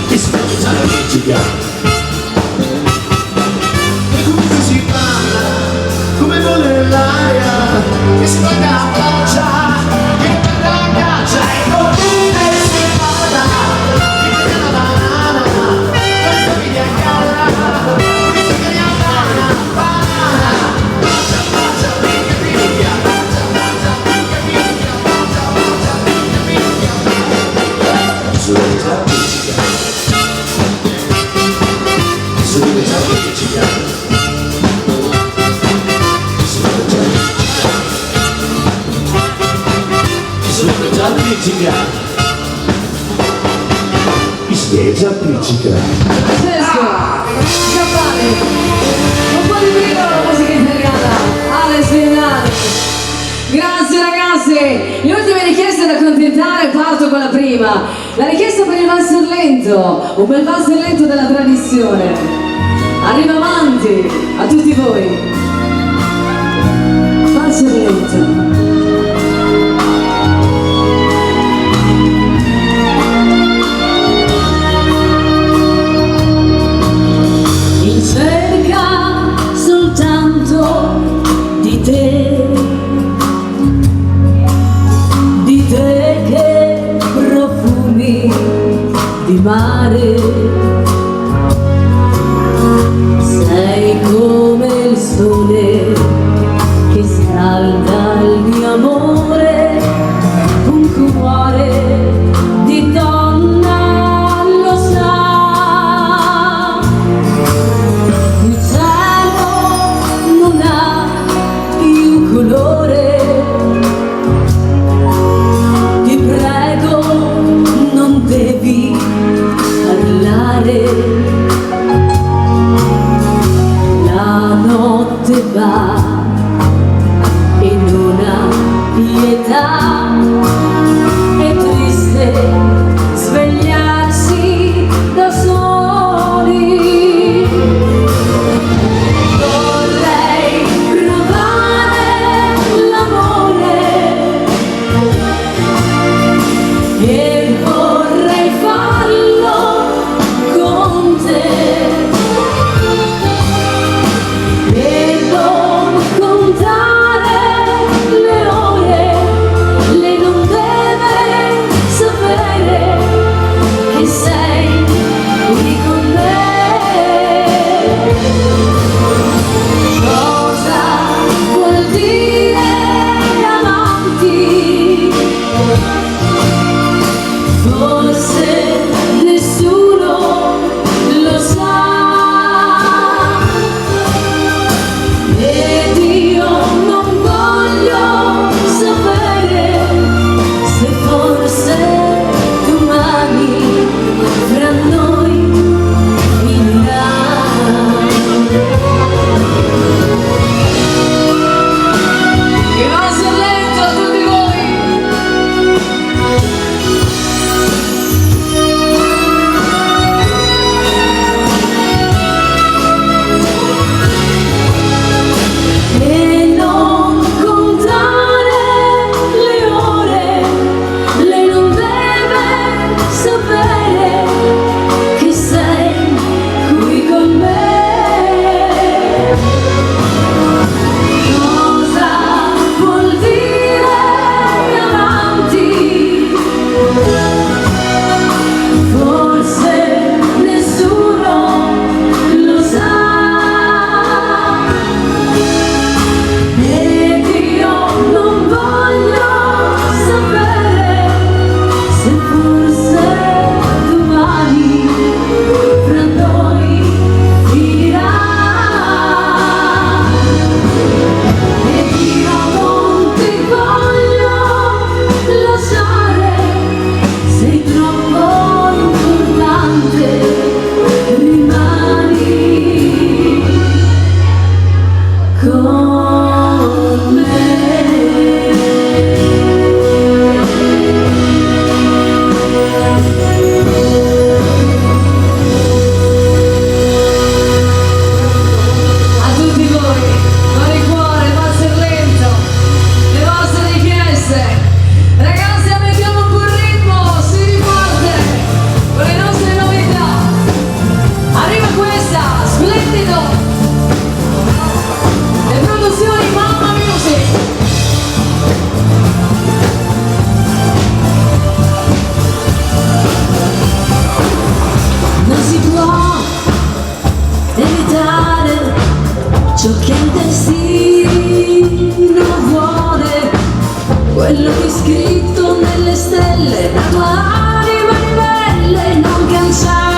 mi sono già appiccica. E comunque si parla come vuole nell'aria, che si taglia la faccia, che perde la caccia, e comunque si parla, italiana banana, con i famigli a galla, con i sigari a banana, faccia, faccia, picchia, picchia, faccia, faccia, picchia, picchia, faccia, faccia, picchia, picchia. Mi sono già appiccica, mi sono già appiccica, mi sono già appiccica, mi sono già appiccica, mi sono già appiccica. Francesco, Scappani, un po' di brillo alla musica italiana, Alex Villani. Grazie ragazzi, le ultime richieste da accontentare, parto con la prima. La richiesta per il valzer lento, un bel valzer lento della tradizione. Arriva avanti a tutti voi. Valzer lento. In cerca soltanto di te che profumi di mare, sei come il sole che scalda il mio amore, un cuore di donna lo sa. Il cielo non ha più colore, ti prego non devi parlare. La notte va e non ha pietà, è triste quello che è scritto nelle stelle, la tua anima ribelle non cancellerà.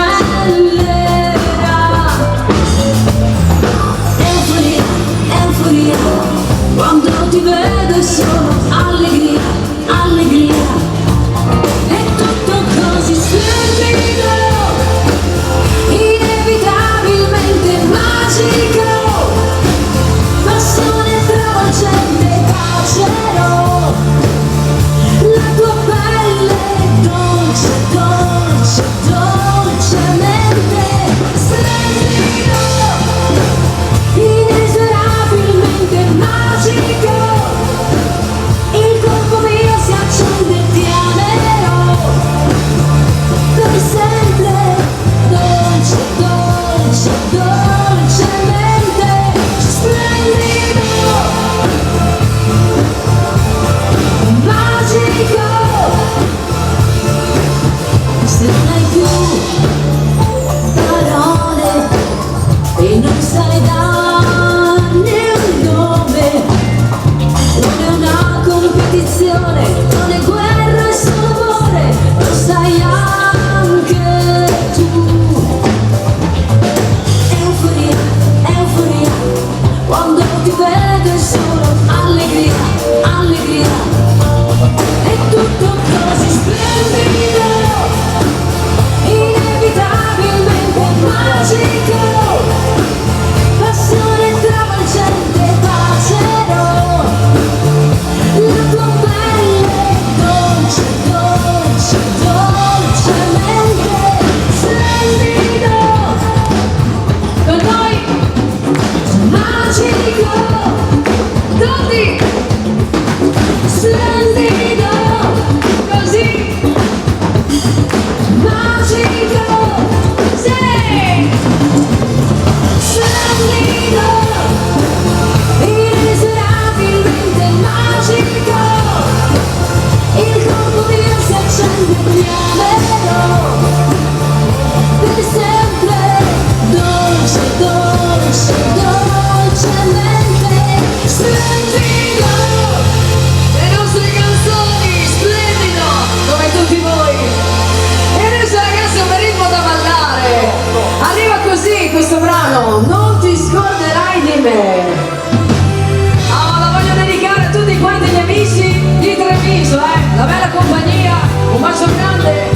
Euforia, euforia, quando ti vedo è solo allegria, allegria. È tutto così splendido, inevitabilmente magico, passione travolgente, bacerò la tua pelle dolce, dolce, dolcemente splendido, inesorabilmente magico, il corpo mio si accende e ti amerò per sempre, dolce, dolce, dolcemente splendido, magico. Se non hai più parole e non sai darne un nome, non è una competizione, non è guerra, è solo amore, lo sai anche tu. Euforia, euforia, quando ti vedo è solo allegria, allegria. È tutto così splendido, inevitabilmente magico, passione travolgente, bacerò la tua pelle dolce, dolce, dolcemente splendido, Con noi, magico, tutti, splendido, così, magico, sì! splendido, inesorabilmente magico, il corpo mio si accende e ti amerò per sempre, dolce, dolce, dolcemente splendido. Le nostre canzoni, splendido, come tutti voi. E adesso ragazzi un bel ritmo da ballare. Arriva così questo brano, non ti scorderai di me. Ah, la voglio dedicare a tutti quanti gli amici di Treviso, la bella compagnia, un bacio grande.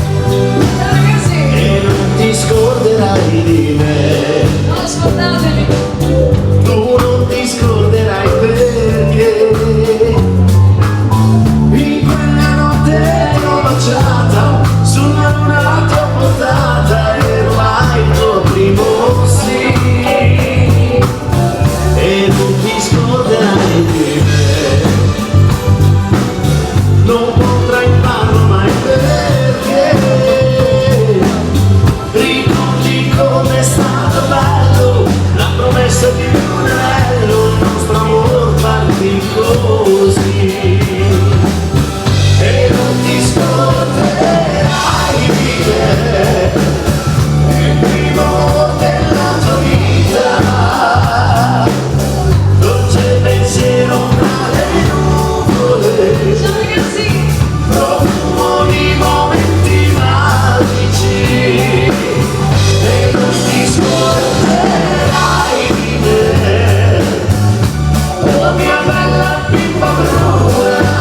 Ciao ragazzi, E non ti scorderai di me, non scordatevi. tu non ti scorderai perché in quella notte l'ho baciata sulla luna t'ho portata, ero il tuo primo sì. E non ti scorderai di me, non potrai farlo mai perché ricordi com'è stato bello, la promessa di un anello, il nostro amor partì così. E non ti scorderai di me, il primo amor della tua vita, dolce pensiero tra le nuvole, Ciao ragazzi, profumo di momenti magici. E non ti scorderai di me, oh mia bella bimba bruna,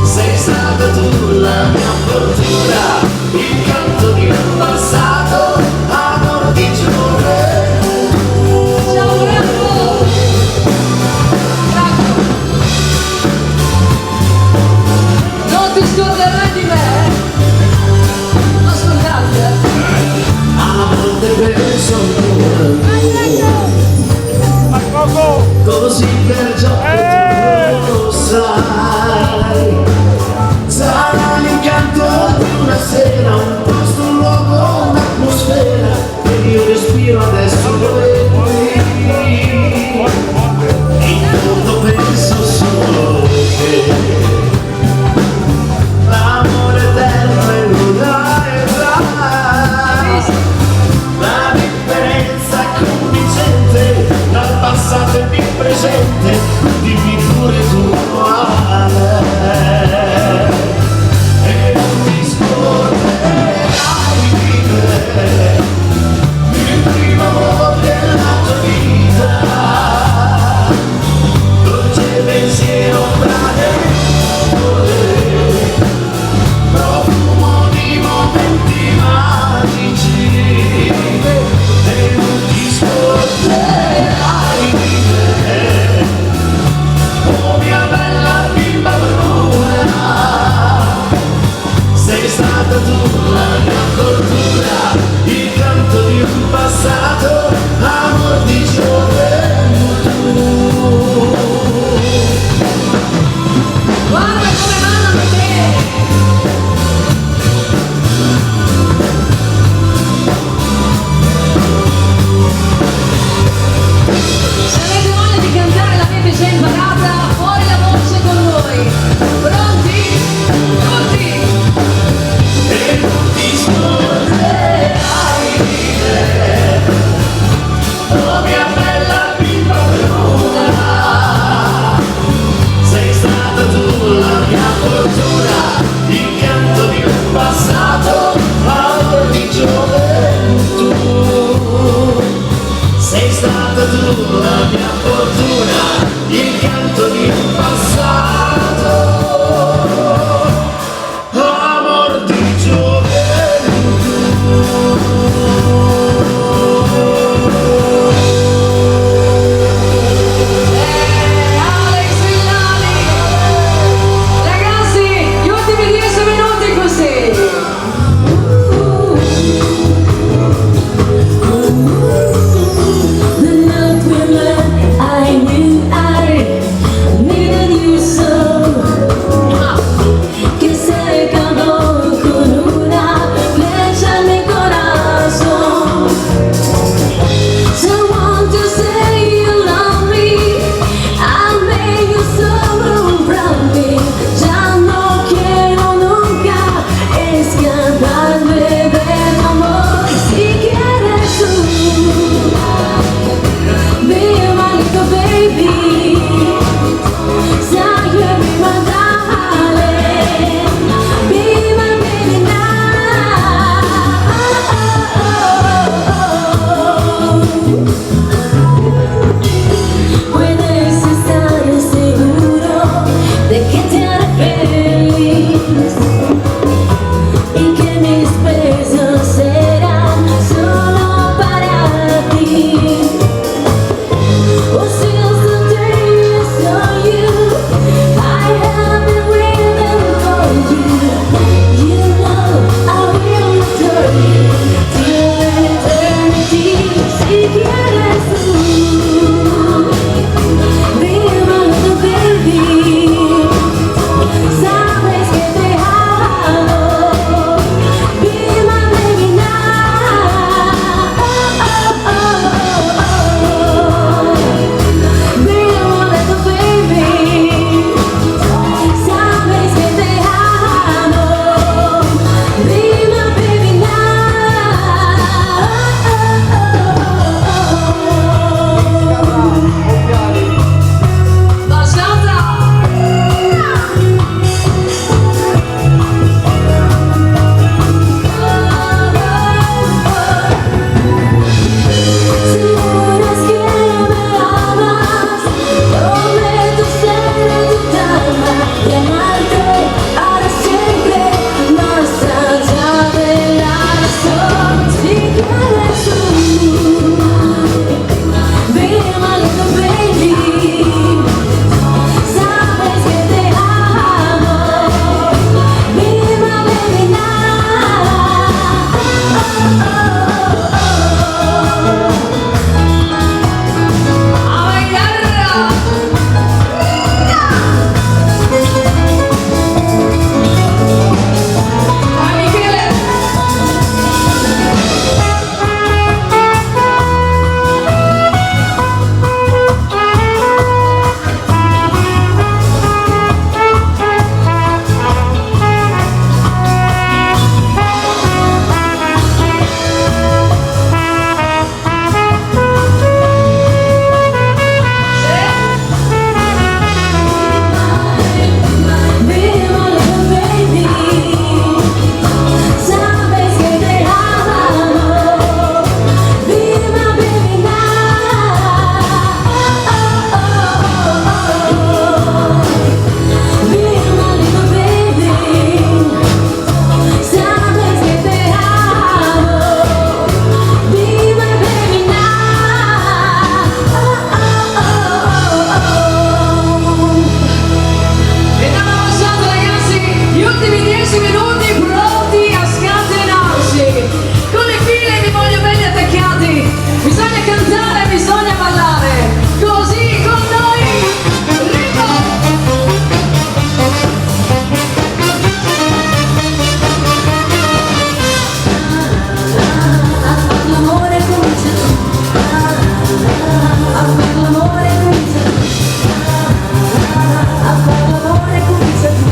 sei stata tu la mia fortuna, il canto di un passato, amor di gioventù. ciao bravo. Bravo. Non ti scorderai di me. Non scordate. A volte penso ancora a così per gioco tu lo sai, sarà l'incanto di una sera un po' y que mis besos serán solo para ti. Oh, since the day I saw you, I have been waiting for you. You know I will adore you till eternity. Si quieres tú, be my little baby. Sabes que te amo. Be my baby now. Be my little baby. Sabes que te amo. Be my baby now. Basciata! Seguras que me amas, prometo ser tu dama y amarte para siempre, más allá de la razón. Si quieres tú, be my little baby. Sabes que te amo, be my baby now. ¡A bailar! ¡A Michele! Be my little baby. Sabes que te amo. Be my baby now. Be my little baby. Sabes que te amo. Be my baby now. Vediamo avanzando ragazzi, gli ultimi 10 minuti pronti a scatenarsi. Con le file vi voglio bene attaccati. Bisogna cantare, bisogna ballare. Così con noi, ritmo! A far l'amore comincia tu. A far l'amore comincia tu. A far l'amore comincia tu.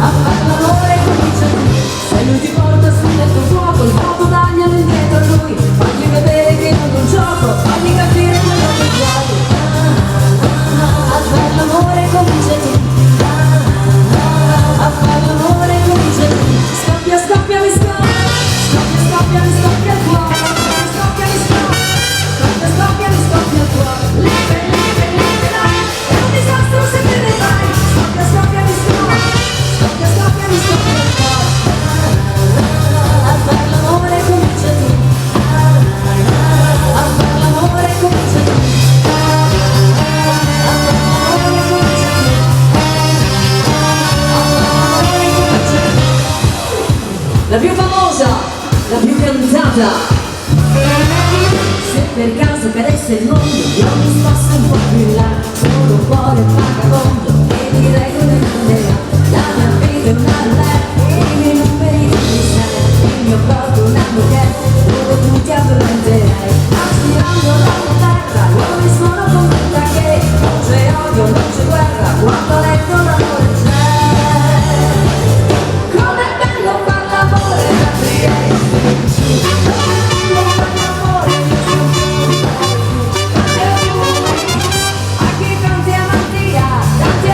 A far l'amore comincia tu. Se lui ti porta sul letto fuoco, il fuoco taglialo indietro a lui. Fagli vedere che non è un gioco, fagli capire quello che vuoi. A far l'amore comincia tu. A far l'amore comincia tu. Scoppia, scoppia, mi scoppia. Scoppia, scoppia, mi scoppia il cuore. Scoppia, mi scoppia. Scoppia, scoppia, mi scoppia il cuore. Live, live, live, live. È un disastro se te ne vai. Scoppia, scoppia, mi scoppia. Scoppia, scoppia, mi scoppia il cuore. A far l'amore comincia tu. A far l'amore comincia tu. A far l'amore comincia tu. A far l'amore comincia tu. La più famosa, la più cantata. Se per caso cadesse il mondo, io mi sposto un po' più in là. Sono un cuore vagabondo e di regole non ne ha. La mia vita è una roulette e i miei numeri di cristallo. Il mio corpo è una moquette dove tu ti addormenterai. Aspirando dalla terra, io mi sono convinta che non c'è odio, non c'è guerra, quando a letto l'amore c'è. Com'è bello far l'amore da Trieste. Com'è bello far l'amore da Trieste. A chi tanti amanti ha, tanti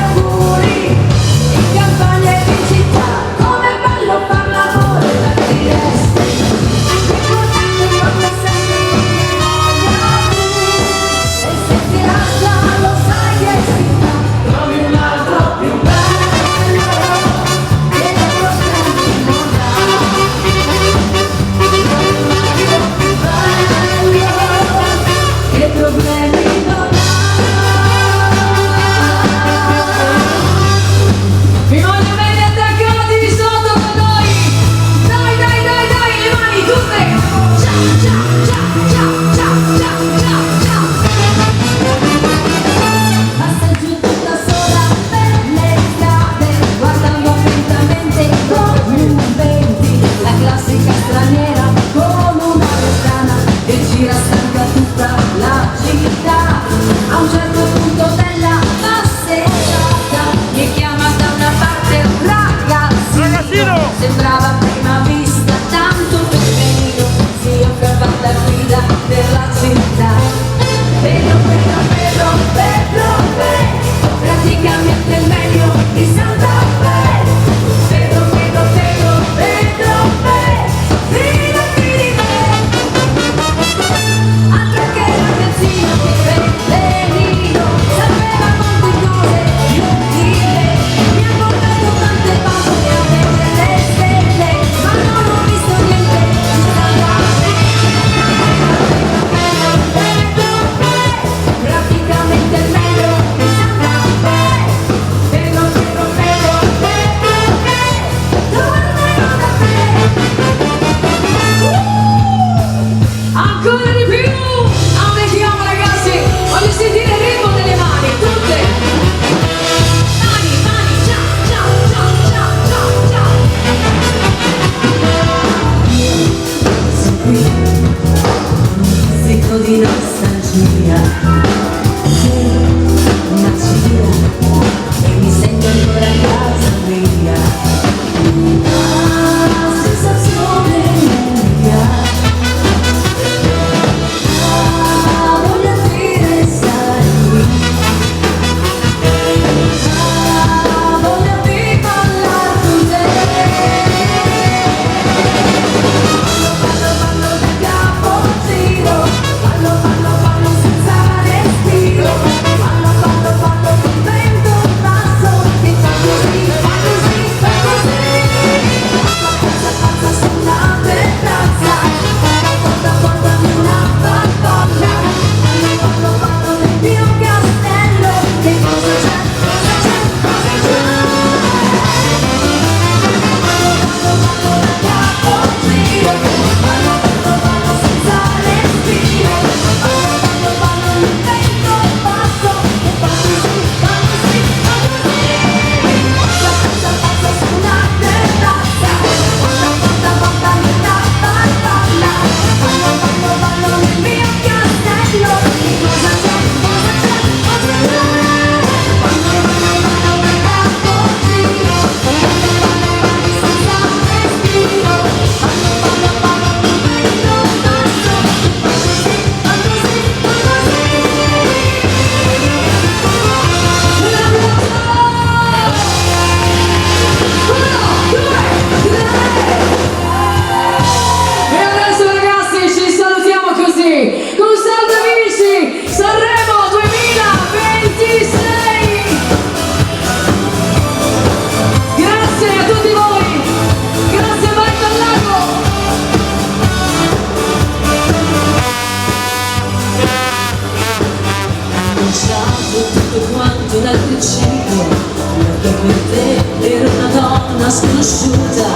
Ero una donna sconosciuta,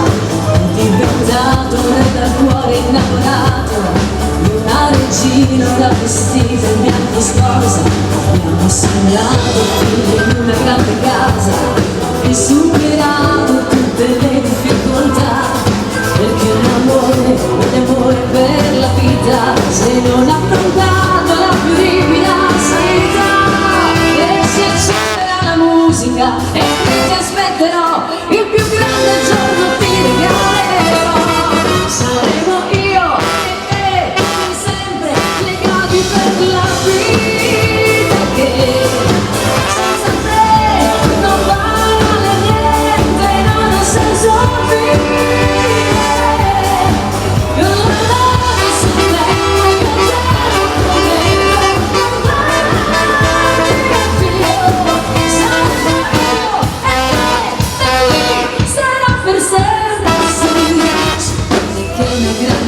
diventato un re dal cuore innamorato di una regina da vestito in bianco sposa. Abbiamo sognato figli in una grande casa e superato tutte le difficoltà, perché l'amore per la vita, se non affrontato la più ripida sanità. E si accenderà la musica e ti aspetterò, il più grande giorno ti regalerò. Saremo io e te, per sempre legati per la vita, che senza te non vale niente, non ha senso vivere.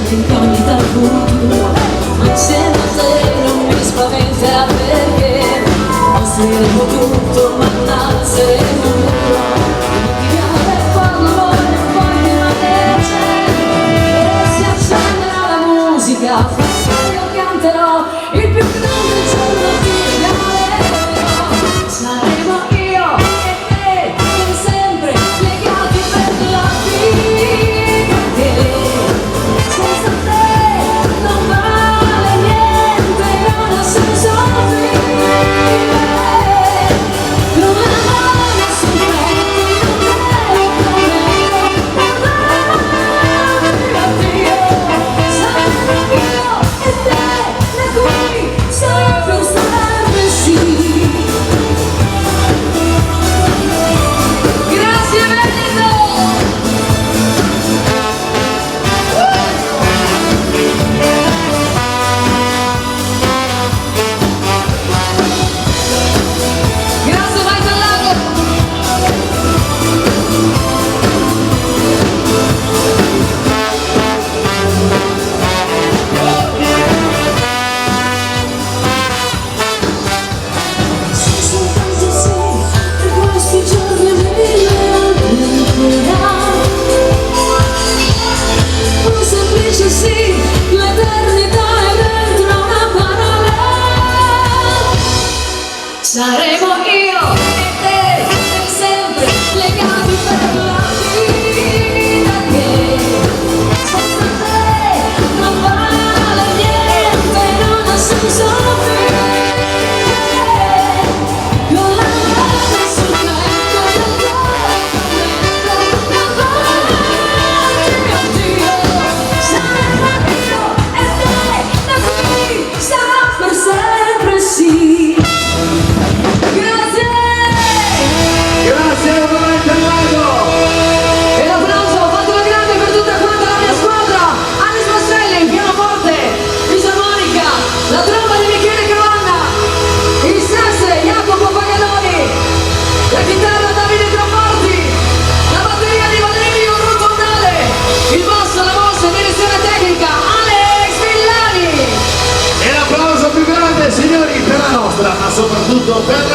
Incognita al futuro, ma insieme a te non mi spaventa, perché passeremo tutto ma non saremo duro. Litigare e far l'amore poi rimanerci, e si accenderà la musica, io canterò, il più grande giorno ti regalerò. Saremo io e te, per sempre legati per la vita, che senza te non vale niente, non ha senso vivere. Con la mano sul petto io te lo prometto, addio. Saremo io e te, da qui sarà per sempre sì. Grazie Veneto! Grazie Vai dal Lago! Sei soltanto sì, per questi giorni mille ancora. Un semplice sì, l'eternità è dentro una parola. Saremo io e te, per sempre legati per la vita, che senza te non vale niente, non ha senso vivere. Con la mano sul petto io te lo prometto, addio. Saremo io e te, da qui sarà per sempre sì. Grazie! Grazie ovviamente al lago! E l'applauso fatelo grande per tutta quanta la mia squadra. Alice Masselli, pianoforte, fisarmonica, la tromba di Michele Cavanna, il sasse Jacopo Pagadoni, la chitarra Davide Traforti, la batteria di Valerio Rotondale, il basso, la voce, direzione tecnica Alex Villani. E l'applauso più grande, signori, per la nostra, ma soprattutto per la